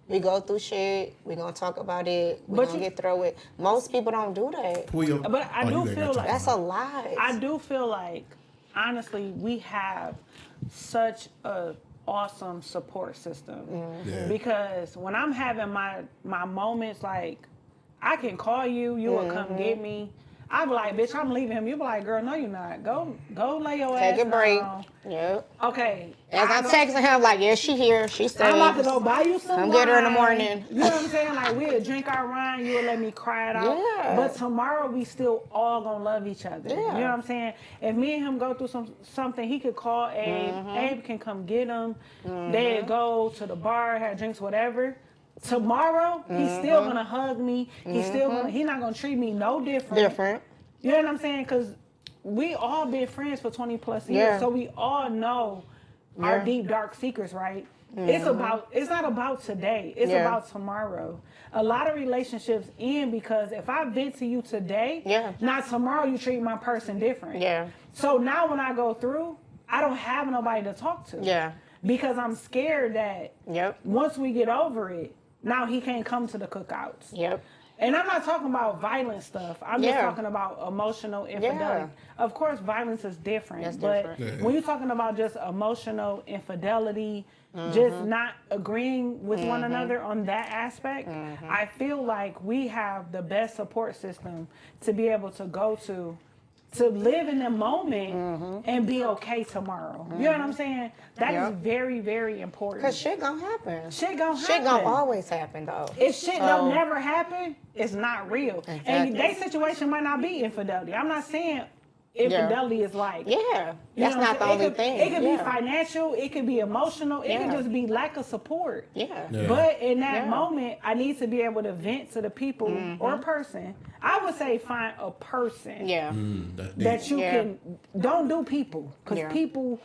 We go through shit. We gonna talk about it. We But gonna you- get through it. Most people don't do that. Pull your, But I do you ain't feel gotta like- talk That's a about lot. I do feel like, honestly, we have such a awesome support system. Yeah. Because when I'm having my moments, like, I can call you, you will come get me. I be like, bitch, I'm leaving him. You be like, girl, no, you're not. Go lay your ass Take a break. down. Yep. Okay. As I'm texting him, like, yeah, she here. She I'm staying. about to go buy you some Come get her in the wine. morning. You know what I'm saying? Like, we'll drink our wine, you'll let me cry it out. Yeah. But tomorrow, we still all gonna love each other. Yeah. You know what I'm saying? If me and him go through something, he could call Abe. Abe can come get him. They'll go to the bar, have drinks, whatever. Tomorrow, he's still gonna hug me. He's not gonna treat me no different. You know what I'm saying? Because we all been friends for 20 plus years, Yeah. so we all know our Yeah. deep dark secrets, right? It's not about today. It's Yeah. about tomorrow. A lot of relationships end because if I vent to you today, Yeah. not tomorrow you treat my person different. Yeah. So now when I go through, I don't have nobody to talk to. Yeah. Because I'm scared that Yep. once we get over it, now he can't come to the cookouts. Yep. And I'm not talking about violent stuff. I'm just Yeah. talking about emotional infidelity. Of course, violence is different. That's but different. Yeah. when you're talking about just emotional infidelity, just not agreeing with one another on that aspect, I feel like we have the best support system to be able to go to live in the moment and be okay tomorrow. You know what I'm saying? That is Yep. very, very important. Cause shit gonna happen. Shit gonna happen. Shit gonna always happen though. If shit So- don't never happen, it's not real. And Exactly. their situation might not be infidelity. I'm not saying infidelity is like, Yeah. you That's know what not I'm the saying? only thing. It could Yeah. be financial, it could be emotional, it could Yeah. just be lack of support. Yeah. Yeah. But in that Yeah. moment, I need to be able to vent to the people or person. I would say find a person Yeah. That's deep. that you Yeah. can, don't do people. Because Yeah. people,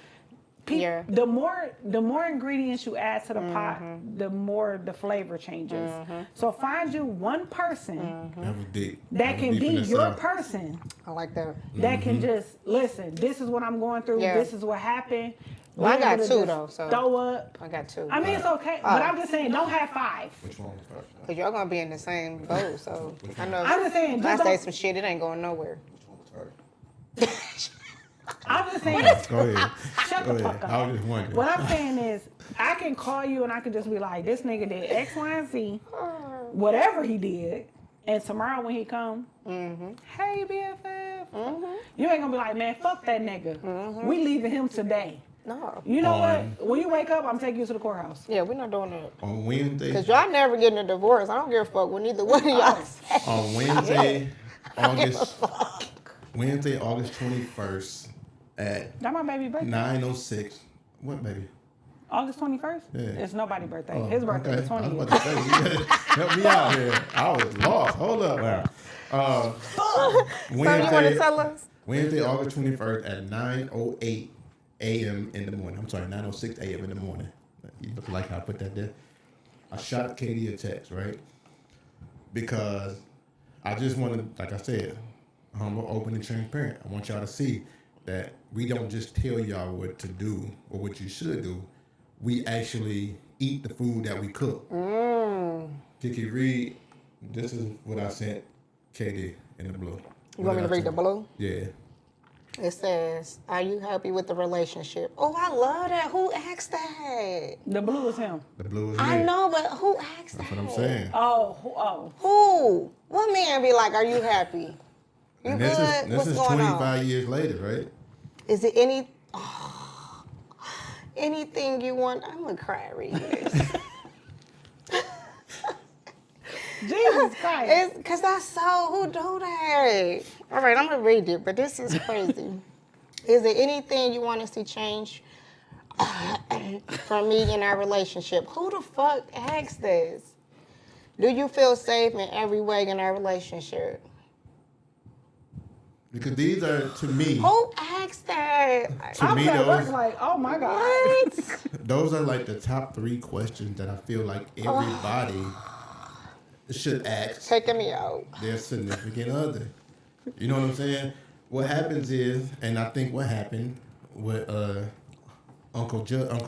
Yeah. the more ingredients you add to the pot, the more the flavor changes. So find you one person That was deep. that was can deep be in your itself. person I like that. that can just listen. This is what I'm going through. Yeah. This is what happened. Well, I Be got able to two, just though, so- throw up. I got two. I mean, it's okay, but I'm just saying, don't have 5. Which one was first? Cause y'all gonna be in the same boat, so I know. I'm just saying, if I just say don't- some shit, it ain't going nowhere. Which one was first? I'm just saying, Go ahead. shut Go the ahead. fuck I up. was just wondering. What I'm saying is, I can call you and I can just be like, this nigga did X, Y, and Z, whatever he did, and tomorrow when he come, hey BFF, you ain't gonna be like, man, fuck that nigga. We leaving him today. No. You know On- what? When you wake up, I'm taking you to the courthouse. Yeah, we're not doing that. On Wednesday, Cause y'all never getting a divorce. I don't give a fuck what neither one of y'all say. on Wednesday, August 21st at That my baby birthday. 9:06. What baby? August 21st? Yeah. It's nobody's birthday. Oh, His birthday okay. is I was 20th. about to say, you gotta help me out here. I was lost. Hold up now. So you wanna Wednesday, tell us? Wednesday, August 21st at 9:08 a.m. in the morning. I'm sorry, 9:06 a.m. in the morning. You look like how I put that there. I shot Katie a text, right? Because I just want to, like I said, humble, open, and transparent. I want y'all to see that we don't just tell y'all what to do or what you should do. We actually eat the food that we cook. Kiki, read. This is what I sent Katie in the blue. You want me to read the blue? Yeah. It says, "Are you happy with the relationship?" Oh, I love that. Who asked that? The blue is him. The blue is me. I know, but who asked That's that? what I'm saying. Oh. Who? What man be like, "Are you happy? You And good? this What's is going 25 on? years later, right? Is it anything you want?" I'm gonna cry reading this. Jesus Christ. It's Because that's so, who do that? All right, I'm going to read it, but this is crazy. Is there anything you want to see change from me in our relationship? Who the fuck asked this? Do you feel safe in every way in our relationship? Because these are, to me... Who asked that? To me, those... like, oh my God. What? Those are like the top 3 questions that I feel like everybody should ask Taking me out. their significant other. You know what I'm saying? What happens is, and I think what happened with Uncle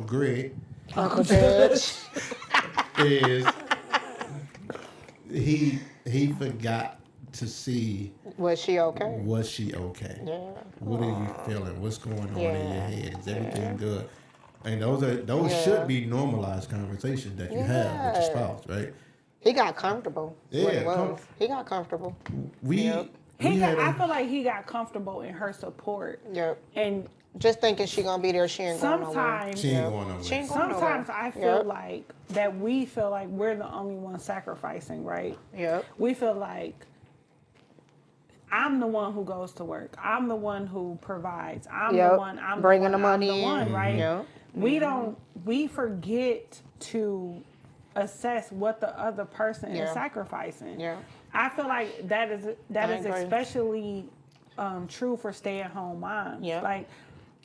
Greg Uncle Judge. is he forgot to see Was she okay? was she okay? Yeah. What are you feeling? What's going on in your head? Is everything good? And those Yeah. should be normalized conversations that you have with your spouse, right? He got comfortable. is what Yeah, it was. He got comfortable. We I feel like he got comfortable in her support. Yep. And Just thinking she gonna be there, she ain't going nowhere. sometimes, she ain't going nowhere. She ain't going sometimes nowhere. I feel Yep. like that we feel like we're the only ones sacrificing, right? Yep. We feel like I'm the one who goes to work. I'm the one who provides. I'm Yep. the one. I'm Bringing the the one, money I'm the one, in. right? Yep. We forget to assess what the other person is Yeah. sacrificing. Yeah. I feel like that is agree. especially true for stay-at-home moms. Yeah. Like,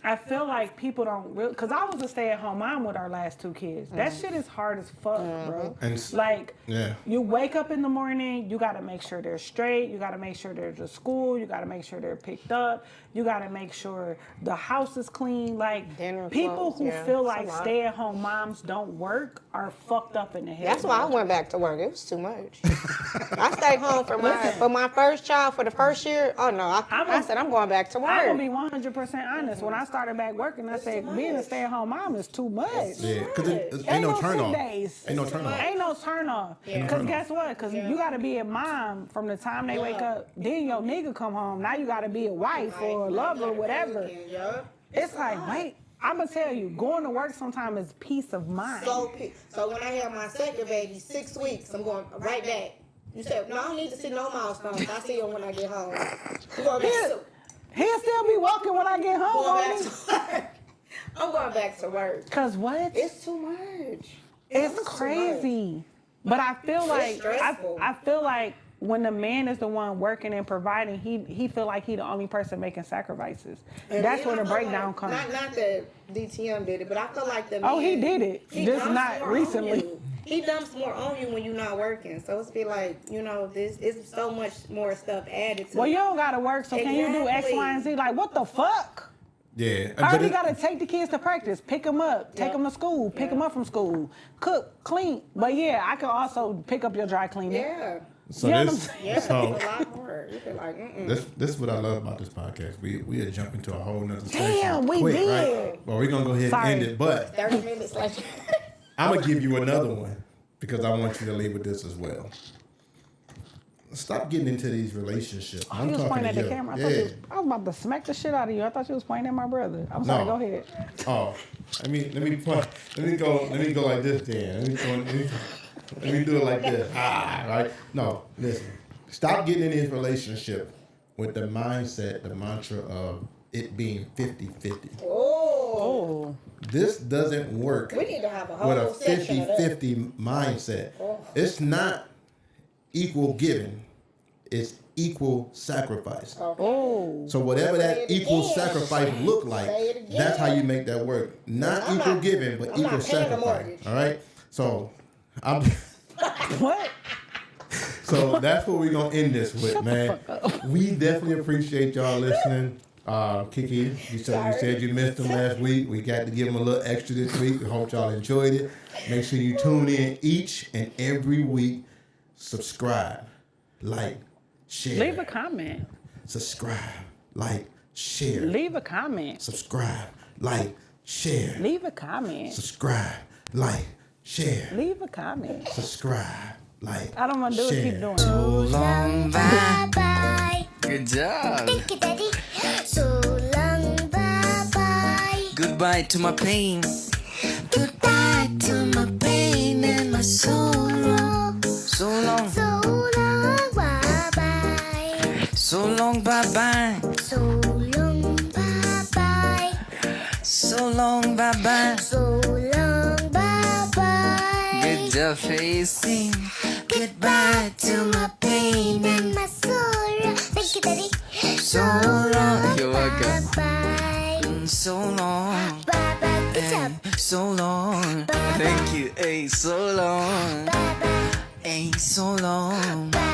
I feel like people don't really, because I was a stay-at-home mom with our last 2 kids. That shit is hard as fuck, bro. And Like, yeah. you wake up in the morning, you got to make sure they're straight. You got to make sure they're to school. You got to make sure they're picked up. You got to make sure the house is clean. Like, Dinner people clothes, who yeah. feel It's a like lot. stay-at-home moms don't work are fucked up in the head. That's why I went back to work. It was too much. I stayed home for my first child for the first year. Oh no, I said I'm going back to work. I'm gonna be 100% honest. When I started back working, I said being a stay-at-home mom is too much. Yeah, because ain't no turn sick off. days. Ain't no turn off. Ain't no turn off. Because guess what? Because you got to be a mom from the time they wake up. Then your nigga come home. Now you got to be a wife or a lover, whatever. It's like, wait, I'm going to tell you, going to work sometimes is peace of mind. So when I have my second baby, 6 weeks, I'm going right back. You said, no, I don't need to see no milestones. I see them when I get home. He'll still be walking when I get home. Going back to work. I'm going back to work. Because what? It's too much. It's crazy. But I feel like stressful. I feel like when the man is the one working and providing, he feel like he the only person making sacrifices. That's where the breakdown comes. Not that DTM did it, but I feel like the man, Oh, he did it. he Just dumps not more on recently. you. He dumps more on you when you're not working. So it's be like, this is so much more stuff added to Well, it. you don't gotta work, so can you do X, Exactly. Y, and Z? Like, what the fuck? Yeah. I already gotta take the kids to practice, pick them up, take them to school, pick them up from school, cook, clean. But yeah, I can also pick up your dry cleaning. Yeah. So You know this, what I'm Yeah, so it's a lot more. You feel like, this is what I love about this podcast. We are jumping to a whole nother section. Damn, we quick, did. Right? Well, we're gonna go ahead Sorry. and end it, but 30 minutes later. I'm gonna give you another one because I want you to leave with this as well. Stop getting into these relationships. Oh, you was pointing at the camera. I Yeah. I was about to smack the shit out of you. I thought you was pointing at my brother. I'm sorry. No. Go ahead. Oh, let me go like this then. Let me do it like this. Right? No, listen. Stop getting in this relationship with the mindset, the mantra of it being 50-50. Oh. This doesn't work We need to have a whole with a section of that. 50-50 mindset. It's not equal giving. It's equal sacrifice. Oh. So whatever Say that it equal again. sacrifice look like, Say it again. that's how you make that work. Not I'm equal not- giving, but I'm equal not paying the sacrifice. mortgage. All right. So What? So that's what we're gonna end this with, man. We definitely appreciate y'all listening. Kiki, you said you missed them last week. We got to give them a little extra this week. We hope y'all enjoyed it. Make sure you tune in each and every week. Subscribe, like, share. Leave a comment. Subscribe, like, share. Leave a comment. Subscribe, like, share. Leave a comment. Subscribe, like, share. Leave a comment. Subscribe, like, I don't want to do it. Keep share. doing it. So long, bye. Bye. Good job. Thank you, Daddy. So long, bye bye. Goodbye to my pain. Goodbye to my pain and my sorrow. So long. So long, bye. bye. So long, bye bye. So long, bye bye. So long, bye bye. Good facing. Goodbye to my pain and my sorrow. Thank you, Daddy. So long. You're welcome. Bye So long. bye. Bye. Good job. So long. Thank you. Hey, so long. Bye bye. Hey, so long. Bye